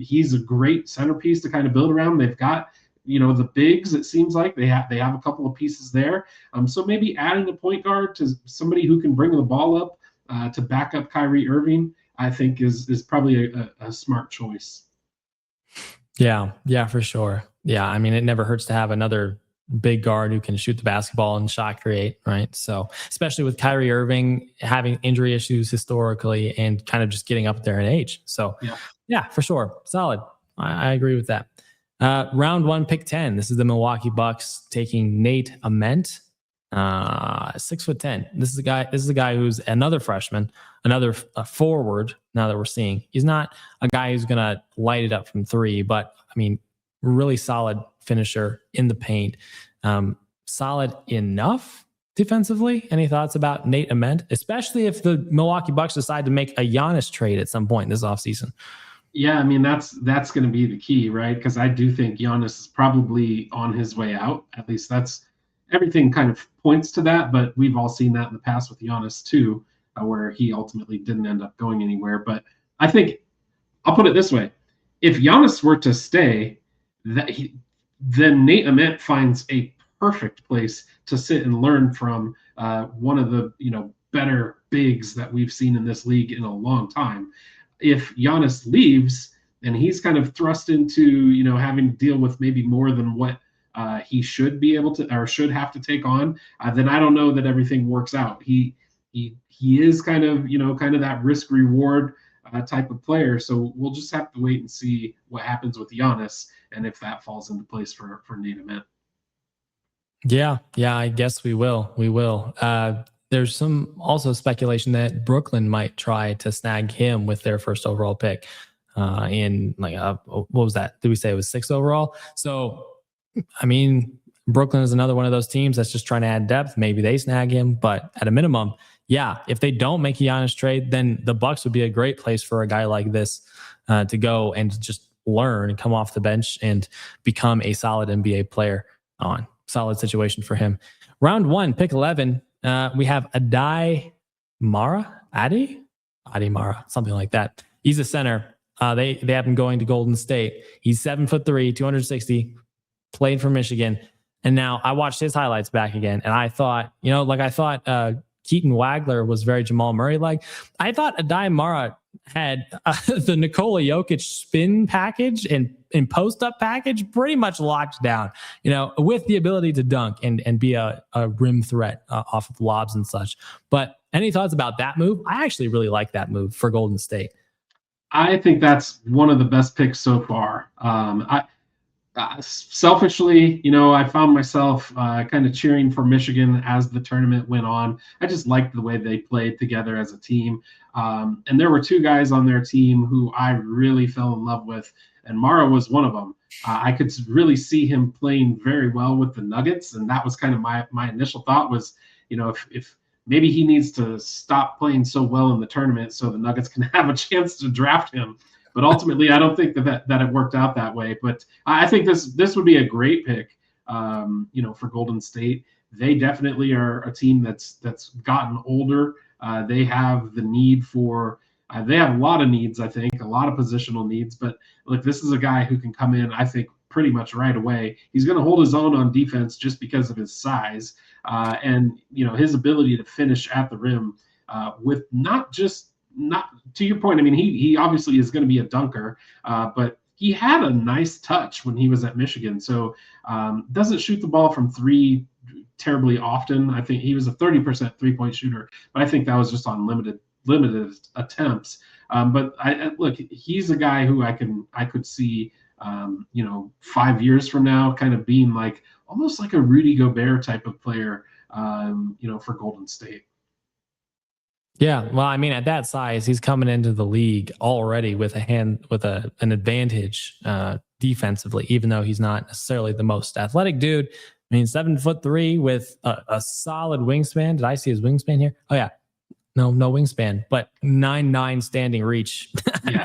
He's a great centerpiece to kind of build around. They've got the bigs. It seems like they have a couple of pieces there. So maybe adding a point guard to somebody who can bring the ball up to back up Kyrie Irving, I think is probably a smart choice. Yeah, for sure. Yeah, I mean, it never hurts to have another big guard who can shoot the basketball and shot create, right? So, especially with Kyrie Irving having injury issues historically and kind of just getting up there in age. So, yeah, for sure. Solid. I agree with that. Round 1, pick 10. This is the Milwaukee Bucks taking Nate Ament, 6'10". This is a guy who's another freshman, another forward. Now that we're seeing, he's not a guy who's gonna light it up from 3, but I mean, really solid finisher in the paint. Solid enough defensively. Any thoughts about Nate Ament, especially if the Milwaukee Bucks decide to make a Giannis trade at some point this offseason? Yeah, I mean that's going to be the key, right? Because I do think Giannis is probably on his way out. At least that's everything kind of points to that. But we've all seen that in the past with Giannis too, where he ultimately didn't end up going anywhere. But I think I'll put it this way: if Giannis were to stay, then Nate Ament finds a perfect place to sit and learn from one of the better bigs that we've seen in this league in a long time. If Giannis leaves and he's kind of thrust into having to deal with maybe more than what he should be able to or should have to take on, then I don't know that everything works out. He is kind of that risk reward type of player. So we'll just have to wait and see what happens with Giannis and if that falls into place for Nate Ament. Yeah, I guess we will. There's some also speculation that Brooklyn might try to snag him with their first overall pick in what was that? Did we say it was 6 overall? So, I mean, Brooklyn is another one of those teams that's just trying to add depth. Maybe they snag him, but at a minimum, yeah, if they don't make a Giannis trade, then the Bucks would be a great place for a guy like this to go and just learn and come off the bench and become a solid NBA player on. Solid situation for him. Round 1, pick 11. We have Adi Mara, something like that. He's a center. They have him going to Golden State. He's 7'3", 260, played for Michigan. And now I watched his highlights back again. And I thought, Keaton Wagler was very Jamal Murray-like. I thought Adai Mara had the Nikola Jokic spin package and post-up package pretty much locked down, with the ability to dunk and be a rim threat off of lobs and such. But any thoughts about that move? I actually really like that move for Golden State. I think that's one of the best picks so far. Selfishly, I found myself kind of cheering for Michigan as the tournament went on. I just liked the way they played together as a team. And there were two guys on their team who I really fell in love with, and Mara was one of them. I could really see him playing very well with the Nuggets, and that was kind of my initial thought was, if maybe he needs to stop playing so well in the tournament so the Nuggets can have a chance to draft him. But ultimately, I don't think that it worked out that way. But I think this would be a great pick, for Golden State. They definitely are a team that's gotten older. They have the need for they have a lot of needs, I think, a lot of positional needs. But look, this is a guy who can come in, I think, pretty much right away. He's going to hold his own on defense just because of his size and his ability to finish at the rim with not to your point. I mean, he obviously is going to be a dunker, but he had a nice touch when he was at Michigan. So doesn't shoot the ball from three terribly often. I think he was a 30% 3-point shooter, but I think that was just on limited attempts. But look, he's a guy who I could see 5 years from now kind of being like almost like a Rudy Gobert type of player, for Golden State. Yeah, well, I mean, at that size, he's coming into the league already with an advantage defensively, even though he's not necessarily the most athletic dude. I mean, 7'3" with a solid wingspan. Did I see his wingspan here? Oh yeah, no wingspan, but 9'9" standing reach. Yeah.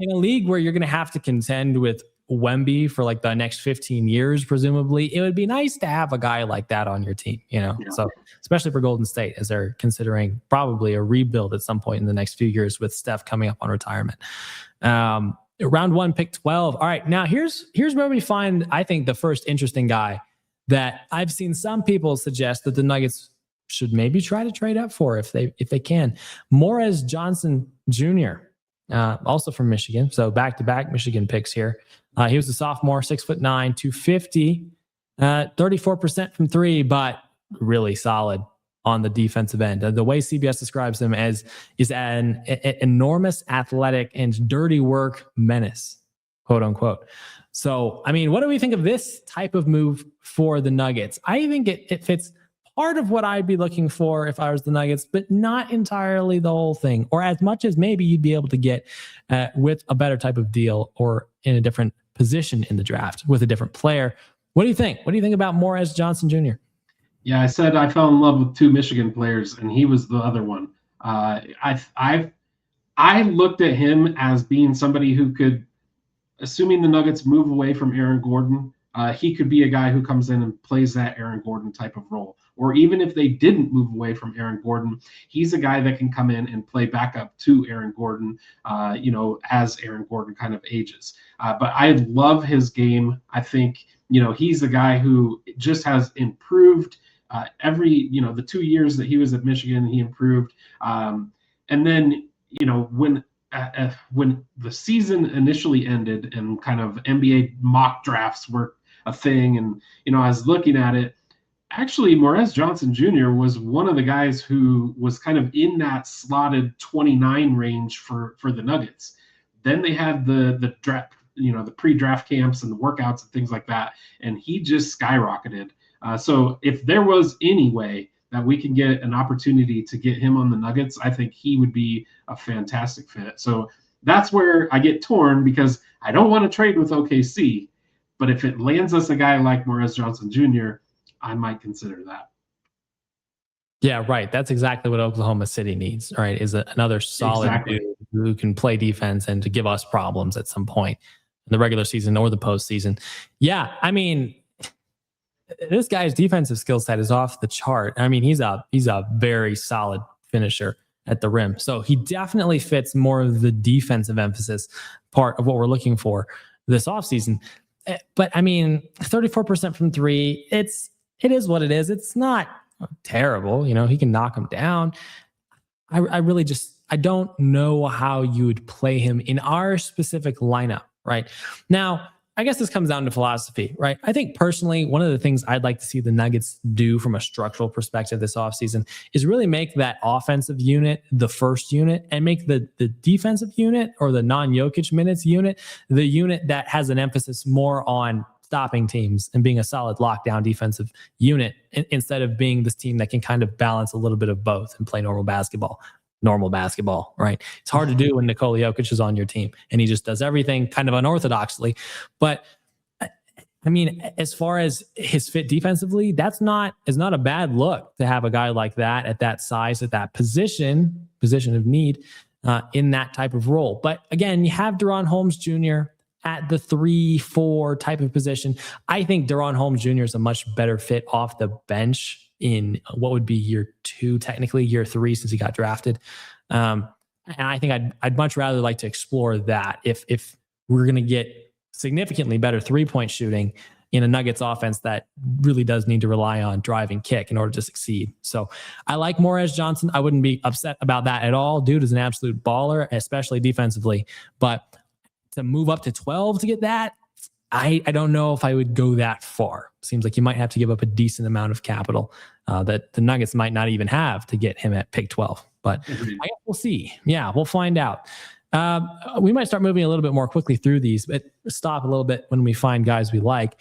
In a league where you're going to have to contend with Wemby for like the next 15 years, presumably, it would be nice to have a guy like that on your team, So especially for Golden State, as they're considering probably a rebuild at some point in the next few years with Steph coming up on retirement. Round 1, pick 12. All right, now here's where we find, I think, the first interesting guy that I've seen some people suggest that the Nuggets should maybe try to trade up for if they can. Morez Johnson Jr., also from Michigan. So back-to-back Michigan picks here. He was a sophomore, 6'9", 250, 34% from three, but really solid on the defensive end. The way CBS describes him is an enormous athletic and dirty work menace, quote unquote. So, I mean, what do we think of this type of move for the Nuggets? I think it fits part of what I'd be looking for if I was the Nuggets, but not entirely the whole thing, or as much as maybe you'd be able to get with a better type of deal or in a different position in the draft with a different player. What do you think? What do you think about Morez Johnson Jr.? Yeah, I said I fell in love with two Michigan players, and he was the other one. I looked at him as being somebody who could, assuming the Nuggets move away from Aaron Gordon, he could be a guy who comes in and plays that Aaron Gordon type of role. Or even if they didn't move away from Aaron Gordon, he's a guy that can come in and play backup to Aaron Gordon, as Aaron Gordon kind of ages. But I love his game. I think, he's a guy who just has improved the 2 years that he was at Michigan, he improved. And then, when the season initially ended and kind of NBA mock drafts were a thing, and, I was looking at it, actually, Morez Johnson Jr. was one of the guys who was kind of in that slotted 29 range for the Nuggets. Then they had the draft, the pre-draft camps and the workouts and things like that, and he just skyrocketed. So if there was any way that we can get an opportunity to get him on the Nuggets, I think he would be a fantastic fit. So that's where I get torn, because I don't want to trade with OKC, but if it lands us a guy like Morez Johnson Jr., I might consider that. Yeah, right. That's exactly what Oklahoma City needs, right? Is another solid dude who can play defense and to give us problems at some point in the regular season or the postseason. Yeah, I mean, this guy's defensive skill set is off the chart. I mean, he's a very solid finisher at the rim. So he definitely fits more of the defensive emphasis part of what we're looking for this offseason. But I mean, 34% from three, it is what it is. It's not terrible. He can knock him down. I really I don't know how you would play him in our specific lineup, right? Now, I guess this comes down to philosophy, right? I think personally, one of the things I'd like to see the Nuggets do from a structural perspective this offseason is really make that offensive unit the first unit and make the defensive unit or the non-Jokic minutes unit the unit that has an emphasis more on stopping teams and being a solid lockdown defensive unit instead of being this team that can kind of balance a little bit of both and play normal basketball, right? It's hard to do when Nikola Jokic is on your team and he just does everything kind of unorthodoxly. But I mean, as far as his fit defensively, is not a bad look to have a guy like that at that size, at that position of need in that type of role. But again, you have Deron Holmes Jr. at the 3-4 type of position. I think Deron Holmes Jr. is a much better fit off the bench in what would be year 2, technically year 3 since he got drafted. And I think I'd much rather like to explore that if we're going to get significantly better 3-point shooting in a Nuggets offense that really does need to rely on drive and kick in order to succeed. So I like Morez Johnson. I wouldn't be upset about that at all. Dude is an absolute baller, especially defensively. But to move up to 12 to get that, I don't know if I would go that far. Seems like you might have to give up a decent amount of capital that the Nuggets might not even have to get him at pick 12. But I guess we'll see. Yeah, we'll find out. We might start moving a little bit more quickly through these, but stop a little bit when we find guys we like.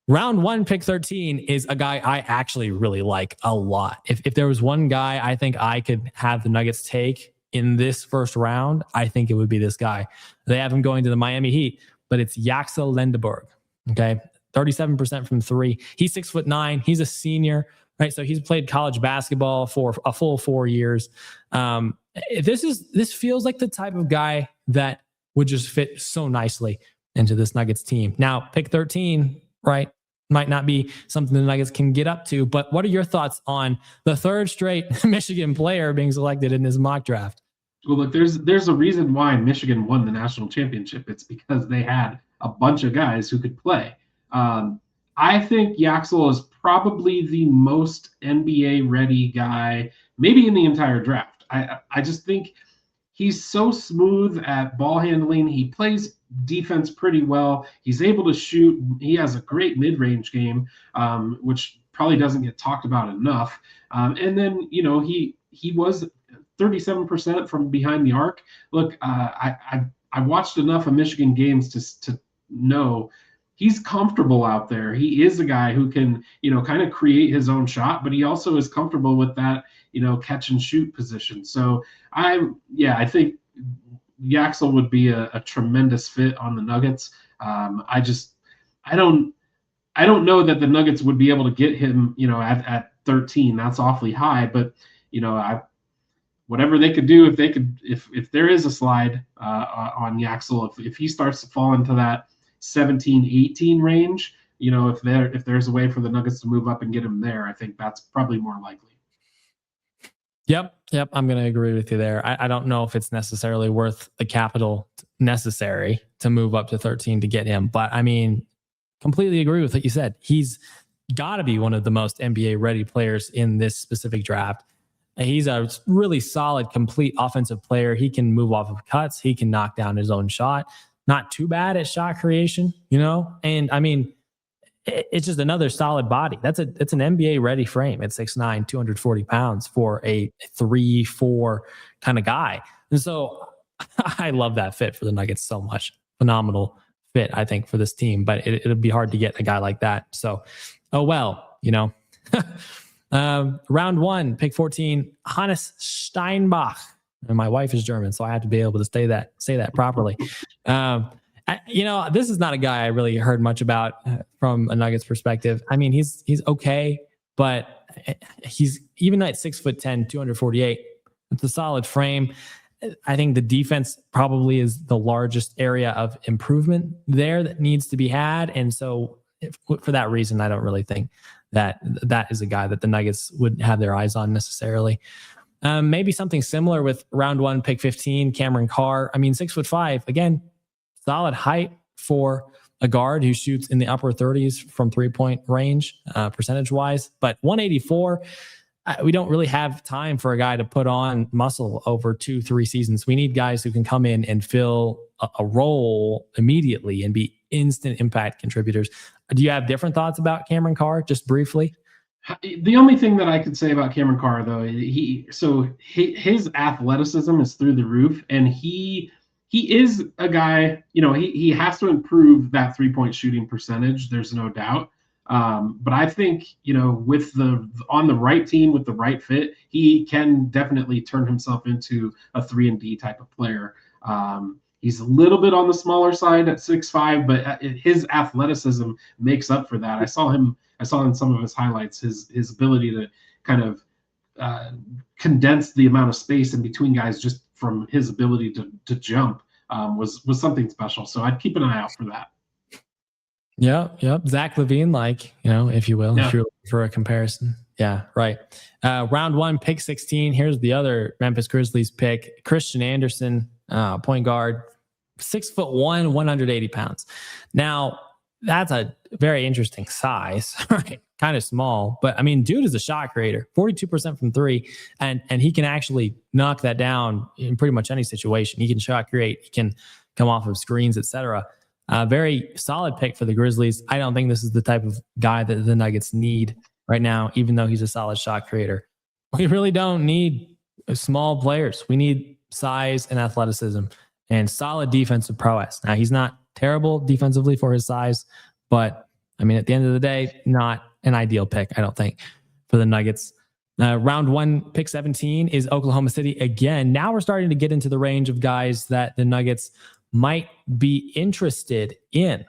Round 1, pick 13 is a guy I actually really like a lot. If there was one guy I think I could have the Nuggets take in this first round, I think it would be this guy. They have him going to the Miami Heat, but it's Yaxel Lendeborg. Okay. 37% from 3. He's 6'9". He's a senior, right? So he's played college basketball for a full 4 years. This feels like the type of guy that would just fit so nicely into this Nuggets team. Now, pick 13, right? Might not be something the Nuggets can get up to, but what are your thoughts on the third straight Michigan player being selected in this mock draft? Well, look, there's a reason why Michigan won the national championship. It's because they had a bunch of guys who could play. I think Yaxel is probably the most NBA ready guy, maybe in the entire draft. I just think he's so smooth at ball handling. He plays defense pretty well. He's able to shoot. He has a great mid-range game, which probably doesn't get talked about enough. And then, he was 37% from behind the arc. Look, I watched enough of Michigan games to know he's comfortable out there. He is a guy who can, kind of create his own shot, but he also is comfortable with that, catch and shoot position. So I think Yaxel would be a tremendous fit on the Nuggets. I don't know that the Nuggets would be able to get him, at 13. That's awfully high, but whatever they could do, if there is a slide on Yaxel, if he starts to fall into that 17-18 range, if there's a way for the Nuggets to move up and get him there, I think that's probably more likely. Yep. I'm going to agree with you there. I don't know if it's necessarily worth the capital necessary to move up to 13 to get him, but I mean, completely agree with what you said. He's got to be one of the most NBA ready players in this specific draft. He's a really solid, complete offensive player. He can move off of cuts. He can knock down his own shot. Not too bad at shot creation, And I mean, it's just another solid body. It's an NBA ready frame at 6'9", 240 pounds for a 3-4 kind of guy. And so I love that fit for the Nuggets so much. Phenomenal fit, I think, for this team. But it'll be hard to get a guy like that. So, round 1, pick 14, Hannes Steinbach. And my wife is German, so I have to be able to say that properly. This is not a guy I really heard much about from a Nuggets perspective. I mean, he's okay, but he's even at 6'10", 248. It's a solid frame. I think the defense probably is the largest area of improvement there that needs to be had. And so for that reason, I don't really think that is a guy that the Nuggets would have their eyes on necessarily. Maybe something similar with round 1, pick 15, Cameron Carr. I mean, 6'5", again, solid height for a guard who shoots in the upper 30s from 3-point range, percentage wise. But 184, we don't really have time for a guy to put on muscle over 2-3 seasons. We need guys who can come in and fill a role immediately and be instant impact contributors. Do you have different thoughts about Cameron Carr, just briefly? The only thing that I could say about Cameron Carr, though, his athleticism is through the roof, and he is a guy. He has to improve that 3-point shooting percentage. There's no doubt. But I think with on the right team with the right fit, he can definitely turn himself into a 3-and-D type of player. He's a little bit on the smaller side at 6'5", but his athleticism makes up for that. I saw in some of his highlights his ability to kind of condense the amount of space in between guys just from his ability to jump was something special. So I'd keep an eye out for that. Yep. Zach LaVine, if you will, if you're looking for a comparison. Yeah, right. Round 1, pick 16. Here's the other Memphis Grizzlies pick, Christian Anderson, point guard, 6'1", 180 pounds. Now, that's a very interesting size, right? Kind of small, but I mean, dude is a shot creator, 42% from 3, and he can actually knock that down in pretty much any situation. He can shot create, he can come off of screens, etc. Very solid pick for the Grizzlies. I don't think this is the type of guy that the Nuggets need right now, even though he's a solid shot creator. We really don't need small players. We need size and athleticism and solid defensive prowess. Now, he's not terrible defensively for his size, but I mean, at the end of the day, not an ideal pick, I don't think, for the Nuggets. Round 1, pick 17 is Oklahoma City again. Now we're starting to get into the range of guys that the Nuggets might be interested in.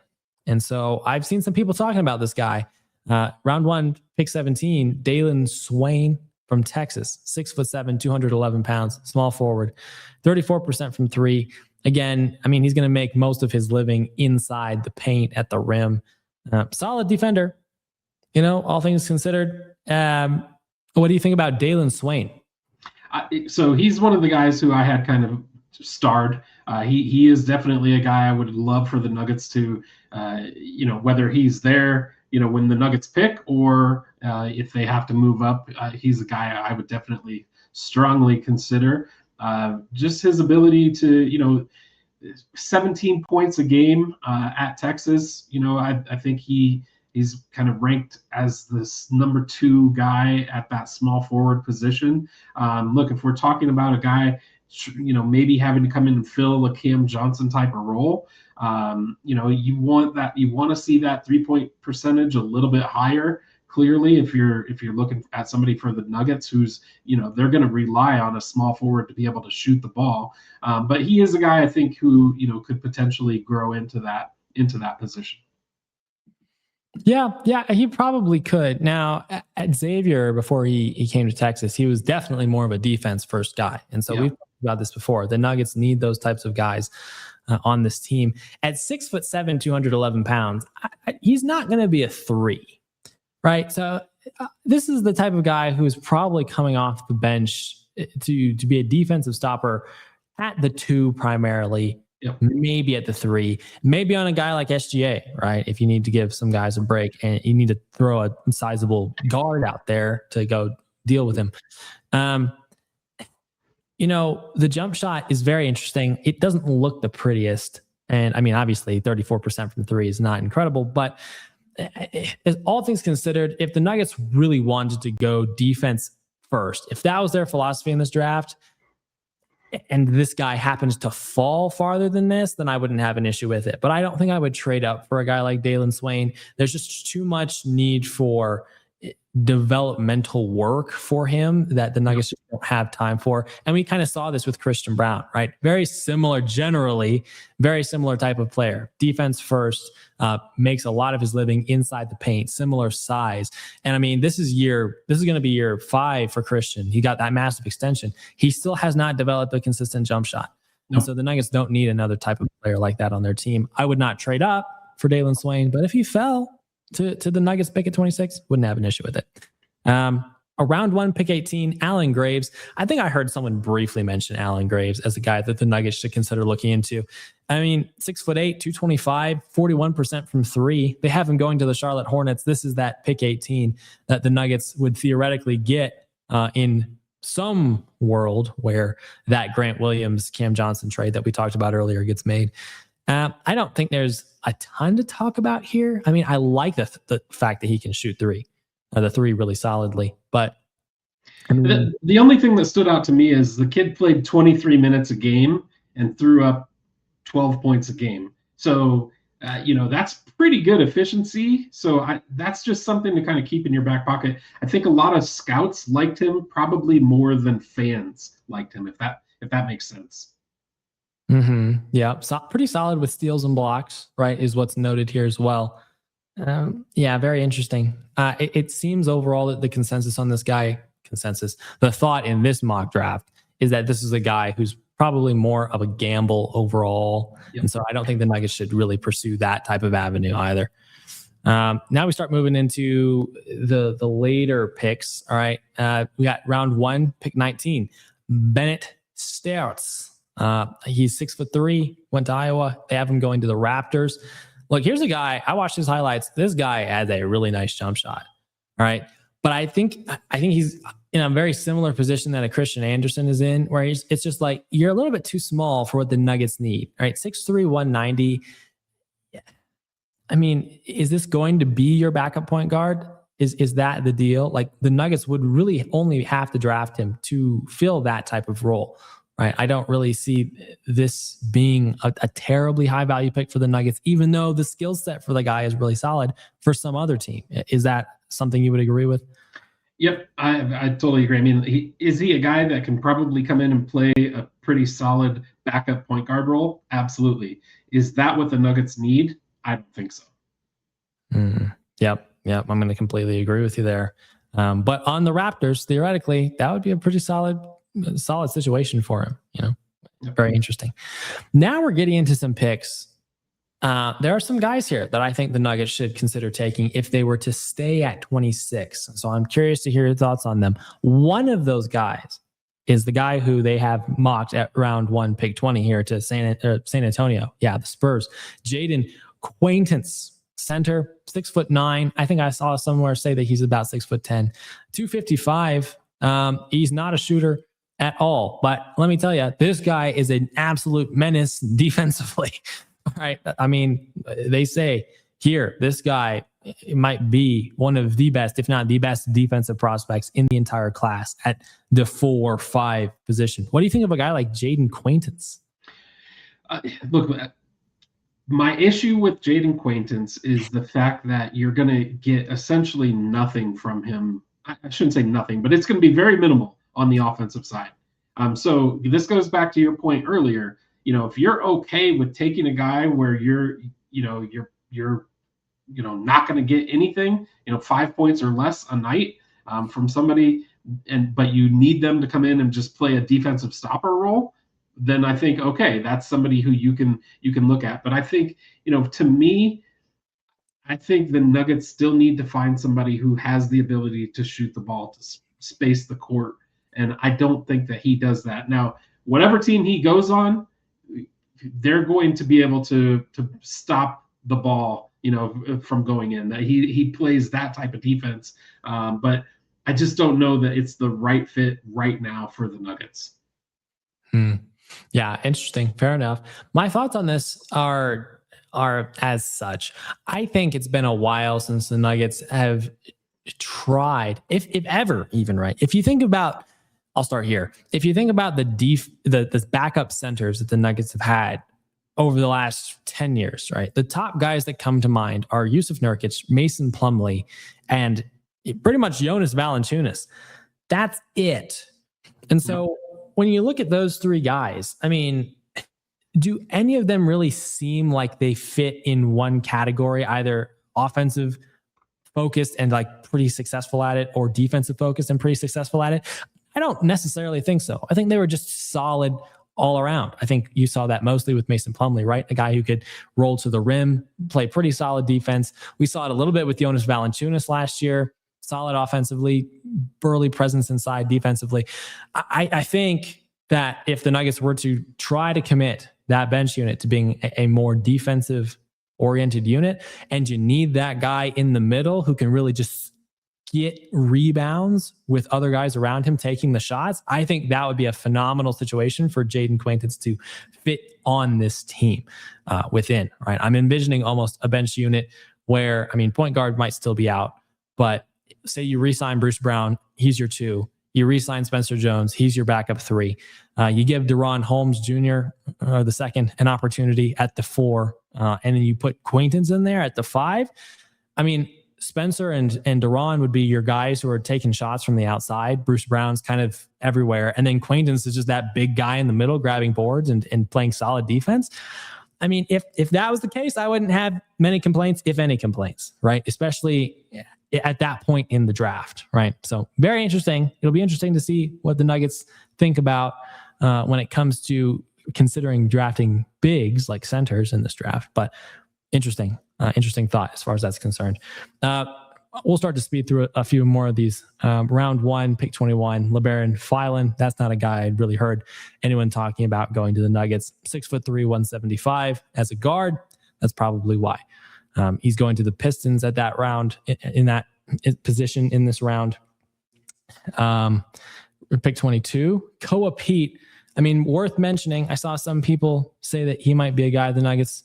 And so I've seen some people talking about this guy. Round 1, pick 17, Dalen Swain from Texas, 6'7", 211 pounds, small forward, 34% from 3. Again, I mean, he's going to make most of his living inside the paint at the rim. Solid defender, all things considered. What do you think about Dalen Swain? So he's one of the guys who I had kind of starred. He is definitely a guy I would love for the Nuggets to, whether he's there, when the Nuggets pick, or if they have to move up, he's a guy I would definitely strongly consider. Just his ability to, 17 points a game at Texas. I think he's kind of ranked as this number 2 guy at that small forward position. Look, if we're talking about a guy, maybe having to come in and fill a Cam Johnson type of role, you want to see that 3-point percentage a little bit higher. Clearly, if you're looking at somebody for the Nuggets who's, they're going to rely on a small forward to be able to shoot the ball. But he is a guy I think who, could potentially grow into that position. Yeah, he probably could. Now, at Xavier, before he came to Texas, he was definitely more of a defense first guy. And so we've talked about this before. The Nuggets need those types of guys on this team. At 6'7", 211 pounds, he's not going to be a 3, right? So this is the type of guy who's probably coming off the bench to be a defensive stopper at the 2 primarily. Yep. Maybe at the 3, maybe on a guy like SGA, right? If you need to give some guys a break and you need to throw a sizable guard out there to go deal with him. The jump shot is very interesting. It doesn't look the prettiest. And I mean, obviously 34% from 3 is not incredible, but all things considered, if the Nuggets really wanted to go defense first, if that was their philosophy in this draft, and this guy happens to fall farther than this, then I wouldn't have an issue with it. But I don't think I would trade up for a guy like Dalen Swain. There's just too much need for developmental work for him that the Nuggets don't have time for. And we kind of saw this with Christian Braun, right? Very similar, generally, very similar type of player. Defense first, makes a lot of his living inside the paint, similar size. And I mean, this is going to be year 5 for Christian. He got that massive extension. He still has not developed a consistent jump shot. No. And so the Nuggets don't need another type of player like that on their team. I would not trade up for Dalen Swain, but if he fell to the Nuggets pick at 26, wouldn't have an issue with it. a round one, pick 18, Alan Graves. I think I heard someone briefly mention Alan Graves as a guy that the Nuggets should consider looking into. I mean, 6'8", 225, 41% from three. They have him going to the Charlotte Hornets. This is that pick 18 that the Nuggets would theoretically get in some world where that Grant Williams, Cam Johnson trade that we talked about earlier gets made. I don't think there's a ton to talk about here. I mean, I like the fact that he can shoot the three really solidly. But I mean, the only thing that stood out to me is the kid played 23 minutes a game and threw up 12 points a game. So, that's pretty good efficiency. So that's just something to kind of keep in your back pocket. I think a lot of scouts liked him probably more than fans liked him, if that makes sense. Mm-hmm. Yeah, pretty solid with steals and blocks, right, is what's noted here as well. Yeah, very interesting. It seems overall that the consensus on this guy, the thought in this mock draft is that this is a guy who's probably more of a gamble overall. Yep. And so I don't think the Nuggets should really pursue that type of avenue either. Now we start moving into the later picks. All right. We got round one, pick 19, Bennett Stearns. He's 6'3", went to Iowa. They have him going to the Raptors. Look, here's a guy, I watched his highlights. This guy has a really nice jump shot. All right. But I think he's in a very similar position that a Christian Anderson is in, where it's just like, you're a little bit too small for what the Nuggets need. All right. 6'3", 190. Yeah. I mean, is this going to be your backup point guard? Is that the deal? Like, the Nuggets would really only have to draft him to fill that type of role. Right. I don't really see this being a terribly high value pick for the Nuggets, even though the skill set for the guy is really solid for some other team. Is that something you would agree with? Yep, I totally agree. I mean, is he a guy that can probably come in and play a pretty solid backup point guard role? Absolutely. Is that what the Nuggets need? I don't think so. Yep. I'm going to completely agree with you there. But on the Raptors, theoretically, that would be a pretty solid situation for him. Very interesting. Now we're getting into some picks. There are some guys here that I think the Nuggets should consider taking if they were to stay at 26. So I'm curious to hear your thoughts on them. One of those guys is the guy who they have mocked at round one, pick 20 here to San Antonio. Yeah, the Spurs. Jaden Quaintance, center, 6'9". I think I saw somewhere say that he's about 6'10", 255. He's not a shooter at all, but let me tell you, this guy is an absolute menace defensively. Right? I mean, they say here, this guy might be one of the best, if not the best, defensive prospects in the entire class at the 4-5 position. What do you think of a guy like Jaden Quaintance? Look, my issue with Jaden Quaintance is the fact that you're going to get essentially nothing from him. I shouldn't say nothing, but it's going to be very minimal on the offensive side. So this goes back to your point earlier. If you're okay with taking a guy where you're not going to get anything, 5 points or less a night from somebody, but you need them to come in and just play a defensive stopper role, then I think, okay, that's somebody who you can look at. But I think, to me, I think the Nuggets still need to find somebody who has the ability to shoot the ball, to space the court. And I don't think that he does that. Now, whatever team he goes on, they're going to be able to stop the ball, from going in. That he plays that type of defense. But I just don't know that it's the right fit right now for the Nuggets. Yeah, interesting. Fair enough. My thoughts on this are as such. I think it's been a while since the Nuggets have tried, if ever, even, right? If you think about, I'll start here. If you think about the backup centers that the Nuggets have had over the last 10 years, right? The top guys that come to mind are Yusuf Nurkic, Mason Plumlee, and pretty much Jonas Valanciunas. That's it. And so when you look at those three guys, I mean, do any of them really seem like they fit in one category, either offensive focused and like pretty successful at it, or defensive focused and pretty successful at it? I don't necessarily think so. I think they were just solid all around. I think you saw that mostly with Mason Plumlee, right? A guy who could roll to the rim, play pretty solid defense. We saw it a little bit with Jonas Valanciunas last year. solid offensively, burly presence inside defensively. I think that if the Nuggets were to try to commit that bench unit to being a more defensive oriented unit, and you need that guy in the middle who can really just get rebounds with other guys around him taking the shots, I think that would be a phenomenal situation for Jaden Quaintance to fit on this team within, right? I'm envisioning almost a bench unit where, I mean, point guard might still be out, but say you re-sign Bruce Brown, he's your 2. You re-sign Spencer Jones, he's your backup 3. You give Deron Holmes Jr., the second, an opportunity at the 4, and then you put Quaintance in there at the 5. I mean, Spencer and Deron would be your guys who are taking shots from the outside. Bruce Brown's kind of everywhere. And then Quaintance is just that big guy in the middle grabbing boards and playing solid defense. I mean, if that was the case, I wouldn't have many complaints, if any complaints, right? Especially at that point in the draft, right? So very interesting. It'll be interesting to see what the Nuggets think about when it comes to considering drafting bigs like centers in this draft. But interesting thought as far as that's concerned. We'll start to speed through a few more of these. Round 1, pick 21, LeBaron Filan. That's not a guy I'd really heard anyone talking about going to the Nuggets. 6'3", 175 as a guard. That's probably why. He's going to the Pistons at that round, in that position in this round. Pick 22, Koa Pete. I mean, worth mentioning. I saw some people say that he might be a guy the Nuggets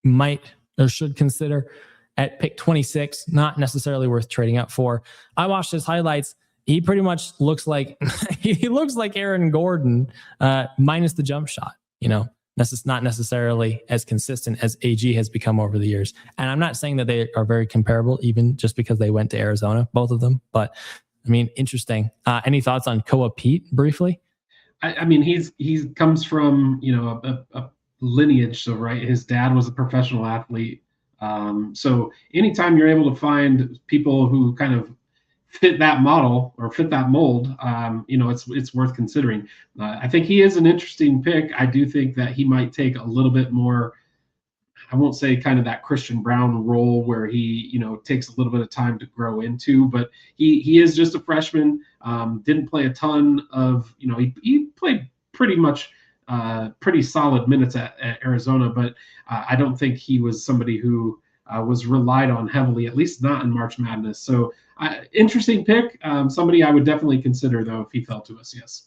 might or should consider at pick 26, not necessarily worth trading up for. I watched his highlights. He pretty much looks like he looks like Aaron Gordon, minus the jump shot. You know, that's not necessarily as consistent as AG has become over the years. And I'm not saying that they are very comparable, even just because they went to Arizona, both of them. But I mean, interesting. Any thoughts on Koa Pete briefly? I mean, he comes from, you know, a lineage. So, right, his dad was a professional athlete. So anytime you're able to find people who kind of fit that model or fit that mold, you know, it's worth considering. I think he is an interesting pick. I do think that he might take a little bit more, I won't say kind of that Christian Brown role where he, you know, takes a little bit of time to grow into, but he is just a freshman. Didn't play a ton of, you know, he played pretty much pretty solid minutes at Arizona, but I don't think he was somebody who was relied on heavily, at least not in March Madness. So interesting pick. Somebody I would definitely consider, though, if he fell to us. Yes.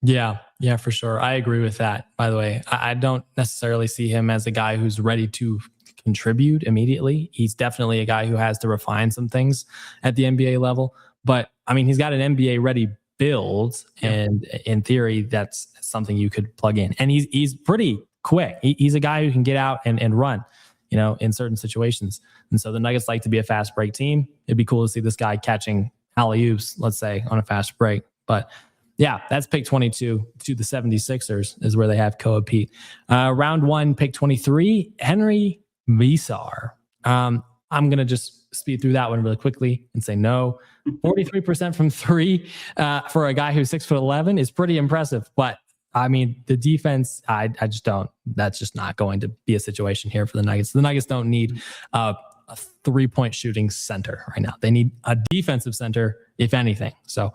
Yeah, for sure. I agree with that, by the way. I don't necessarily see him as a guy who's ready to contribute immediately. He's definitely a guy who has to refine some things at the NBA level. But, I mean, he's got an NBA-ready build, and in theory, that's something you could plug in. And he's pretty quick. He's a guy who can get out and run, you know, in certain situations. And so the Nuggets like to be a fast break team. It'd be cool to see this guy catching alley-oops, let's say, on a fast break. But yeah, that's pick 22 to the 76ers is where they have Koa Pete. Round 1, pick 23, Henry Visar. I'm going to just speed through that one really quickly and say no. 43% from 3 for a guy who's 6'11" is pretty impressive. But I mean, the defense, I just don't. That's just not going to be a situation here for the Nuggets. The Nuggets don't need a 3-point shooting center right now. They need a defensive center, if anything. So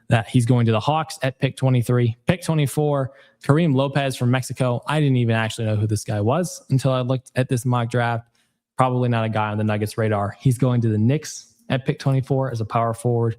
that he's going to the Hawks at pick 23. Pick 24, Kareem Lopez from Mexico. I didn't even actually know who this guy was until I looked at this mock draft. Probably not a guy on the Nuggets radar. He's going to the Knicks at pick 24 as a power forward.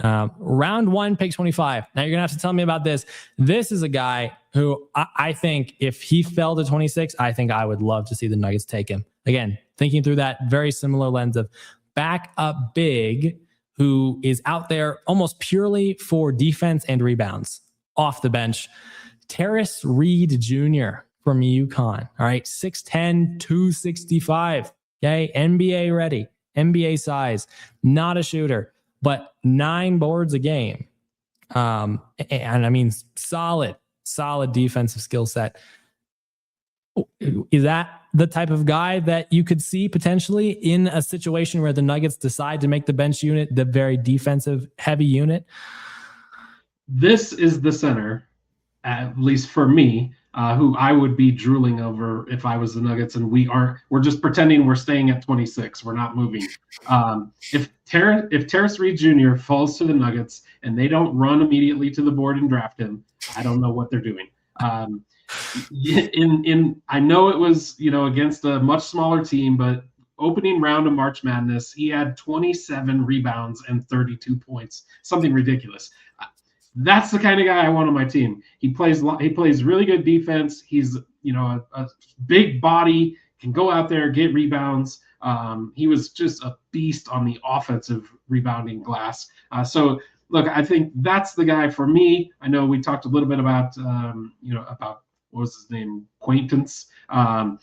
Round 1, pick 25. Now you're going to have to tell me about this. This is a guy who I think if he fell to 26, I think I would love to see the Nuggets take him. Again, thinking through that very similar lens of backup big who is out there almost purely for defense and rebounds off the bench. Terrace Reed Jr. from UConn. All right, 6'10", 265. Okay, NBA ready, NBA size, not a shooter, but 9 boards a game. And I mean, solid defensive skill set. Is that the type of guy that you could see potentially in a situation where the Nuggets decide to make the bench unit the very defensive heavy unit? This is the center, at least for me, who I would be drooling over if I was the Nuggets, and we're just pretending we're staying at 26. We're not moving. If Terrace Reed Jr. falls to the Nuggets and they don't run immediately to the board and draft him, I don't know what they're doing. I know it was against a much smaller team, but opening round of March Madness, he had 27 rebounds and 32 points, something ridiculous. That's the kind of guy I want on my team. He plays really good defense. He's a big body, can go out there, get rebounds. He was just a beast on the offensive rebounding glass. So look, I think that's the guy for me. I know we talked a little bit about about what was his name, Quaintance. I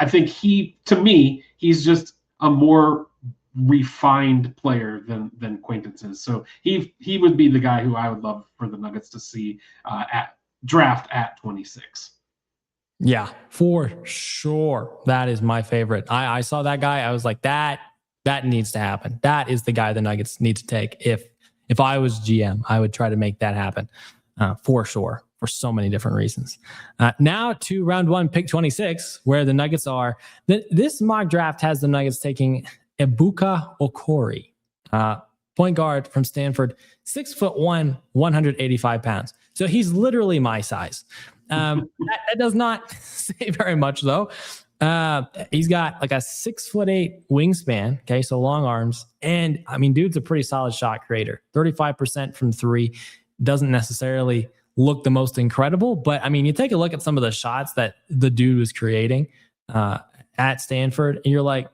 think he's just a more refined player than Quaintance is. So he would be the guy who I would love for the Nuggets to see at draft at 26. Yeah, for sure. That is my favorite. I saw that guy. I was like, that needs to happen. That is the guy the Nuggets need to take. If I was GM, I would try to make that happen for sure, for so many different reasons. Now to round 1, pick 26, where the Nuggets are. This mock draft has the Nuggets taking Ebuka Okori, point guard from Stanford, 6'1", 185 pounds. So he's literally my size. That does not say very much though. He's got like a 6'8" wingspan. Okay. So long arms. And I mean, dude's a pretty solid shot creator. 35% from 3 doesn't necessarily look the most incredible, but I mean, you take a look at some of the shots that the dude was creating at Stanford and you're like,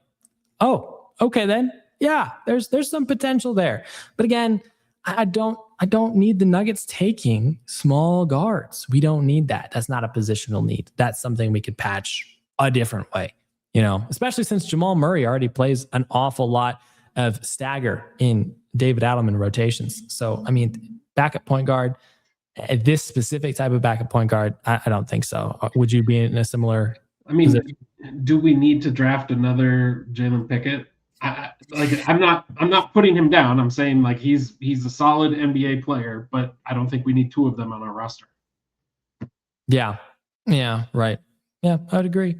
oh, okay, then yeah, there's some potential there. But again, I don't need the Nuggets taking small guards. We don't need that. That's not a positional need. That's something we could patch a different way, especially since Jamal Murray already plays an awful lot of stagger in David Adelman rotations. So, I mean, backup point guard, this specific type of backup point guard, I don't think so. Would you be in a similar position? Do we need to draft another Jalen Pickett? I'm not putting him down. I'm saying like he's a solid NBA player, but I don't think we need 2 of them on our roster. Yeah, right. Yeah, I would agree.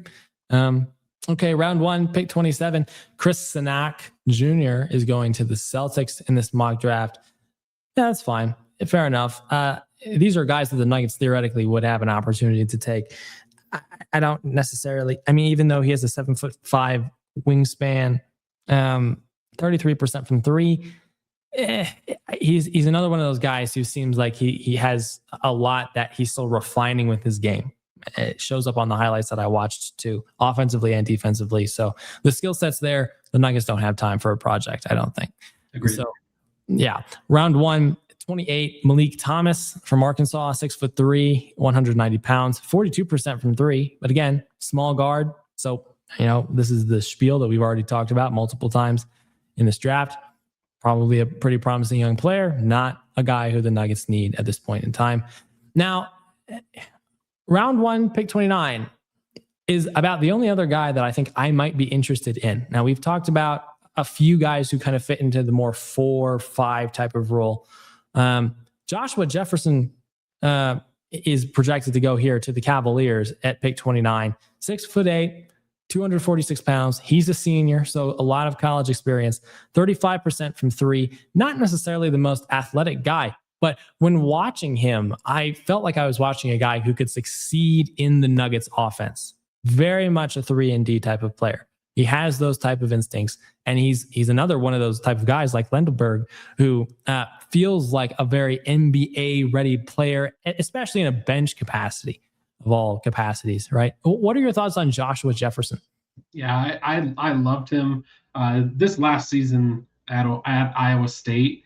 Okay, round 1, pick 27. Chris Sanak Jr. is going to the Celtics in this mock draft. Yeah, that's fine. Fair enough. These are guys that the Nuggets theoretically would have an opportunity to take. I don't necessarily. I mean, even though he has a 7'5" wingspan. 33% from 3. He's another one of those guys who seems like he has a lot that he's still refining with his game. It shows up on the highlights that I watched too, offensively and defensively. So the skill set's there. The Nuggets don't have time for a project, I don't think. Agreed. So yeah, round 1, 28, Malik Thomas from Arkansas, 6'3", 190 pounds, 42% from 3. But again, small guard. So this is the spiel that we've already talked about multiple times in this draft. Probably a pretty promising young player, not a guy who the Nuggets need at this point in time. Now, round 1, pick 29 is about the only other guy that I think I might be interested in. Now, we've talked about a few guys who kind of fit into the more 4-5 type of role. Joshua Jefferson is projected to go here to the Cavaliers at pick 29, 6'8", 246 pounds. He's a senior, so a lot of college experience, 35% from 3, not necessarily the most athletic guy, but when watching him, I felt like I was watching a guy who could succeed in the Nuggets offense. Very much a 3-and-D type of player. He has those type of instincts, and he's another one of those type of guys like Lendelberg who feels like a very NBA-ready player, especially in a bench capacity. Of all capacities, right? What are your thoughts on Joshua Jefferson? Yeah, I loved him this last season at Iowa State.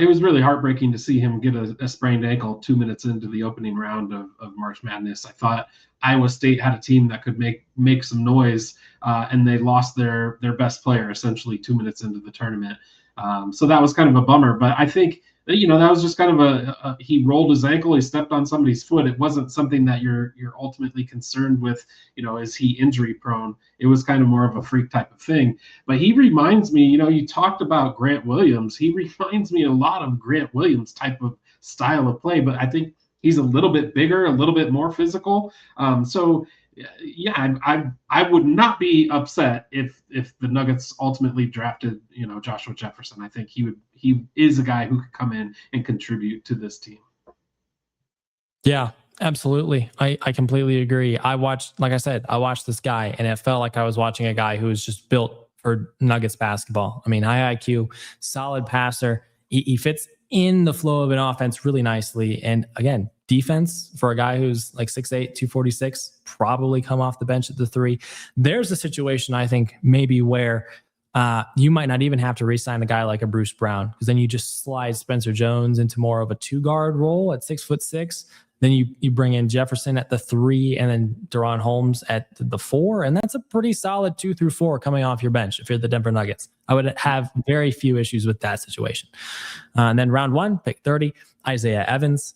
It was really heartbreaking to see him get a sprained ankle 2 minutes into the opening round of March Madness. I thought Iowa State had a team that could make some noise, and they lost their best player essentially 2 minutes into the tournament. So that was kind of a bummer. But I think that was just kind of he rolled his ankle, he stepped on somebody's foot. It wasn't something that you're ultimately concerned with, is he injury prone? It was kind of more of a freak type of thing. But he reminds me, you talked about Grant Williams. He reminds me a lot of Grant Williams type of style of play, but I think He's a little bit bigger, a little bit more physical. So yeah, I would not be upset if the Nuggets ultimately drafted, Joshua Jefferson. I think he is a guy who could come in and contribute to this team. Yeah, absolutely. I completely agree. Like I said, I watched this guy and it felt like I was watching a guy who was just built for Nuggets basketball. I mean, high IQ, solid passer. He fits in the flow of an offense really nicely. And again, defense for a guy who's like 6'8, 246, probably come off the bench at the three. There's a situation I think maybe where you might not even have to re-sign a guy like a Bruce Brown, because then you just slide Spencer Jones into more of a 2-guard role at 6'6". Then you bring in Jefferson at the 3 and then Deron Holmes at the 4. And that's a pretty solid 2 through 4 coming off your bench if you're the Denver Nuggets. I would have very few issues with that situation. And then round 1, pick 30, Isaiah Evans,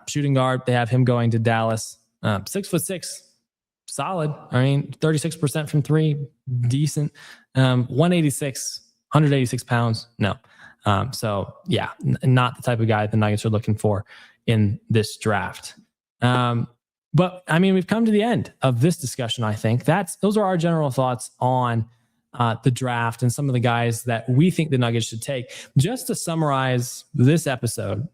shooting guard. They have him going to Dallas. 6'6", solid. I mean, 36% from 3, decent. 186 pounds. No. So yeah, not the type of guy the Nuggets are looking for in this draft. But I mean, we've come to the end of this discussion. I think those are our general thoughts on the draft and some of the guys that we think the Nuggets should take. Just to summarize this episode,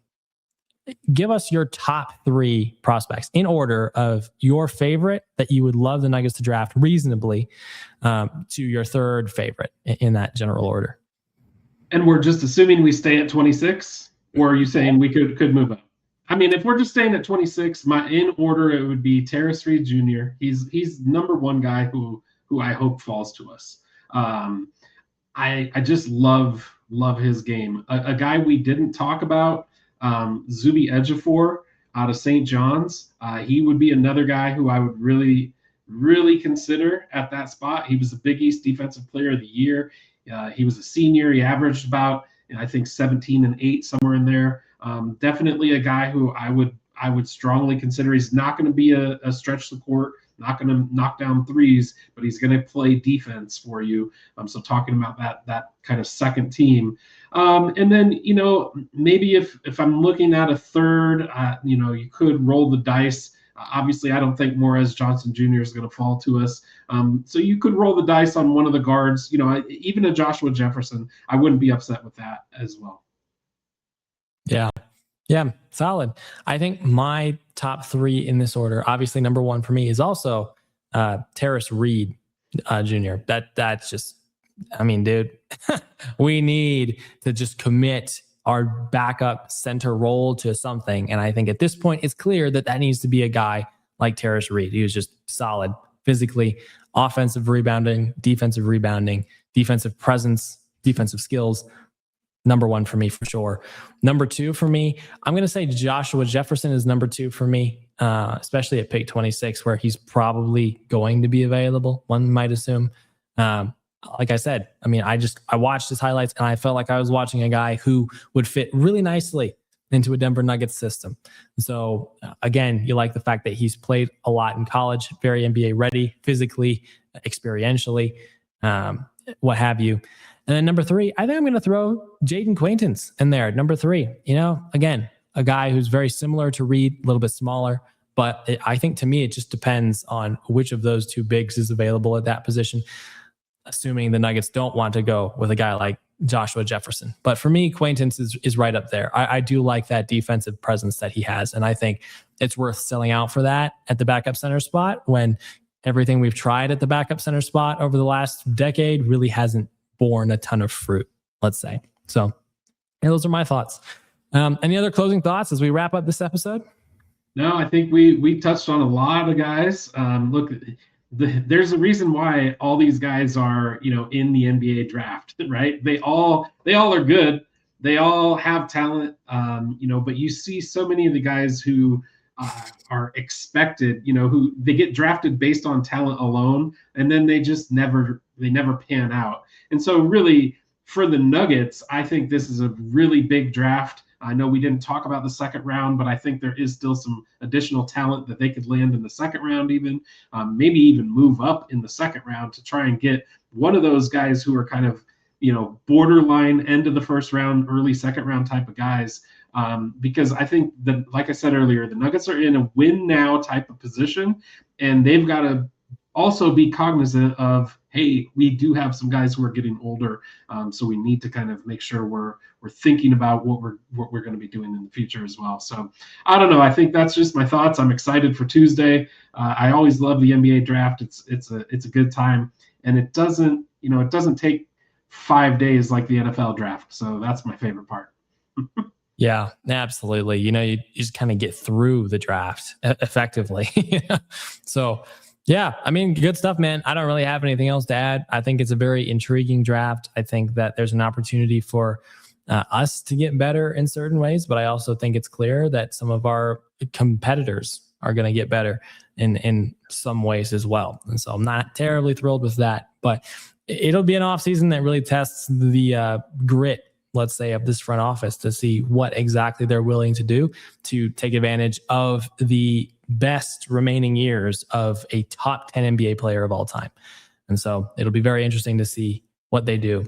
give us your top 3 prospects in order of your favorite that you would love the Nuggets to draft reasonably, to your third favorite in that general order. And we're just assuming we stay at 26, or are you saying we could move up? I mean, if we're just staying at 26, in order it would be Terrace Reed Jr. He's number 1 guy who I hope falls to us. I just love his game. A guy we didn't talk about, Zuby Ejiofor out of St. John's. He would be another guy who I would really, really consider at that spot. He was the Big East Defensive Player of the Year. He was a senior. He averaged about, I think, 17 and 8, somewhere in there. Definitely a guy who I would strongly consider. He's not going to be a stretch the court, not going to knock down threes, but he's going to play defense for you. So talking about that kind of second team. And then, maybe if I'm looking at a third, you could roll the dice. Obviously, I don't think Morez Johnson Jr. is going to fall to us. So you could roll the dice on one of the guards. Even a Joshua Jefferson, I wouldn't be upset with that as well. Yeah, solid. I think my top 3 in this order, obviously number 1 for me is also Terrace Reed Jr. That's just, I mean, dude, we need to just commit our backup center role to something. And I think at this point, it's clear that needs to be a guy like Terrace Reed. He was just solid physically, offensive rebounding, defensive presence, defensive skills. Number 1 for me for sure. Number 2 for me, I'm going to say Joshua Jefferson is number 2 for me, especially at pick 26, where he's probably going to be available, one might assume. Like I said, I mean, I watched his highlights and I felt like I was watching a guy who would fit really nicely into a Denver Nuggets system. So again, you like the fact that he's played a lot in college, very NBA ready, physically, experientially, what have you. And then number 3, I think I'm going to throw Jaden Quaintance in there. Number 3, again, a guy who's very similar to Reed, a little bit smaller, but I think to me, it just depends on which of those 2 bigs is available at that position, assuming the Nuggets don't want to go with a guy like Joshua Jefferson. But for me, Quaintance is right up there. I do like that defensive presence that he has. And I think it's worth selling out for that at the backup center spot when everything we've tried at the backup center spot over the last decade really hasn't borne a ton of fruit, let's say. So those are my thoughts. Any other closing thoughts as we wrap up this episode? No, I think we touched on a lot of guys. Look, there's a reason why all these guys are, in the NBA draft, right? They all are good. They all have talent, but you see so many of the guys who are expected, who they get drafted based on talent alone, and then they just never pan out. And so really for the Nuggets, I think this is a really big draft. I know we didn't talk about the second round, but I think there is still some additional talent that they could land in the second round, even maybe even move up in the second round to try and get one of those guys who are kind of, borderline end of the first round, early second round type of guys. because I think that, like I said earlier, the Nuggets are in a win now type of position, and they've got to also be cognizant of, hey, we do have some guys who are getting older, so we need to kind of make sure we're thinking about what we're going to be doing in the future as well. So I don't know. I think that's just my thoughts. I'm excited for Tuesday. I always love the NBA draft. It's a good time, and it doesn't take 5 days like the NFL draft. So that's my favorite part. Yeah, absolutely. You just kind of get through the draft effectively. So, yeah, I mean, good stuff, man. I don't really have anything else to add. I think it's a very intriguing draft. I think that there's an opportunity for us to get better in certain ways, but I also think it's clear that some of our competitors are going to get better in some ways as well. And so I'm not terribly thrilled with that, but it'll be an offseason that really tests the grit, let's say, of this front office to see what exactly they're willing to do to take advantage of the best remaining years of a top 10 NBA player of all time. And so it'll be very interesting to see what they do.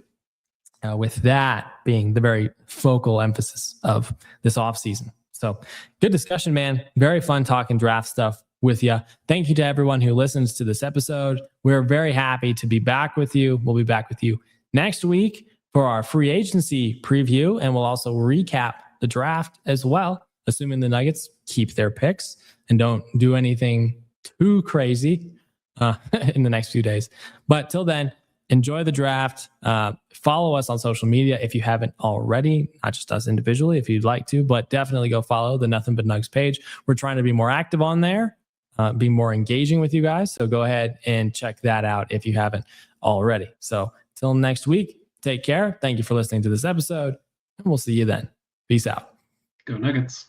With that being the very focal emphasis of this offseason. So good discussion, man. Very fun talking draft stuff with you. Thank you to everyone who listens to this episode. We're very happy to be back with you. We'll be back with you next week for our free agency preview, and we'll also recap the draft as well, assuming the Nuggets keep their picks and don't do anything too crazy in the next few days. But till then, enjoy the draft. Follow us on social media if you haven't already, not just us individually if you'd like to, but definitely go follow the Nothing But Nugs page. We're trying to be more active on there, be more engaging with you guys. So go ahead and check that out if you haven't already. So till next week, take care. Thank you for listening to this episode, and we'll see you then. Peace out. Go Nuggets.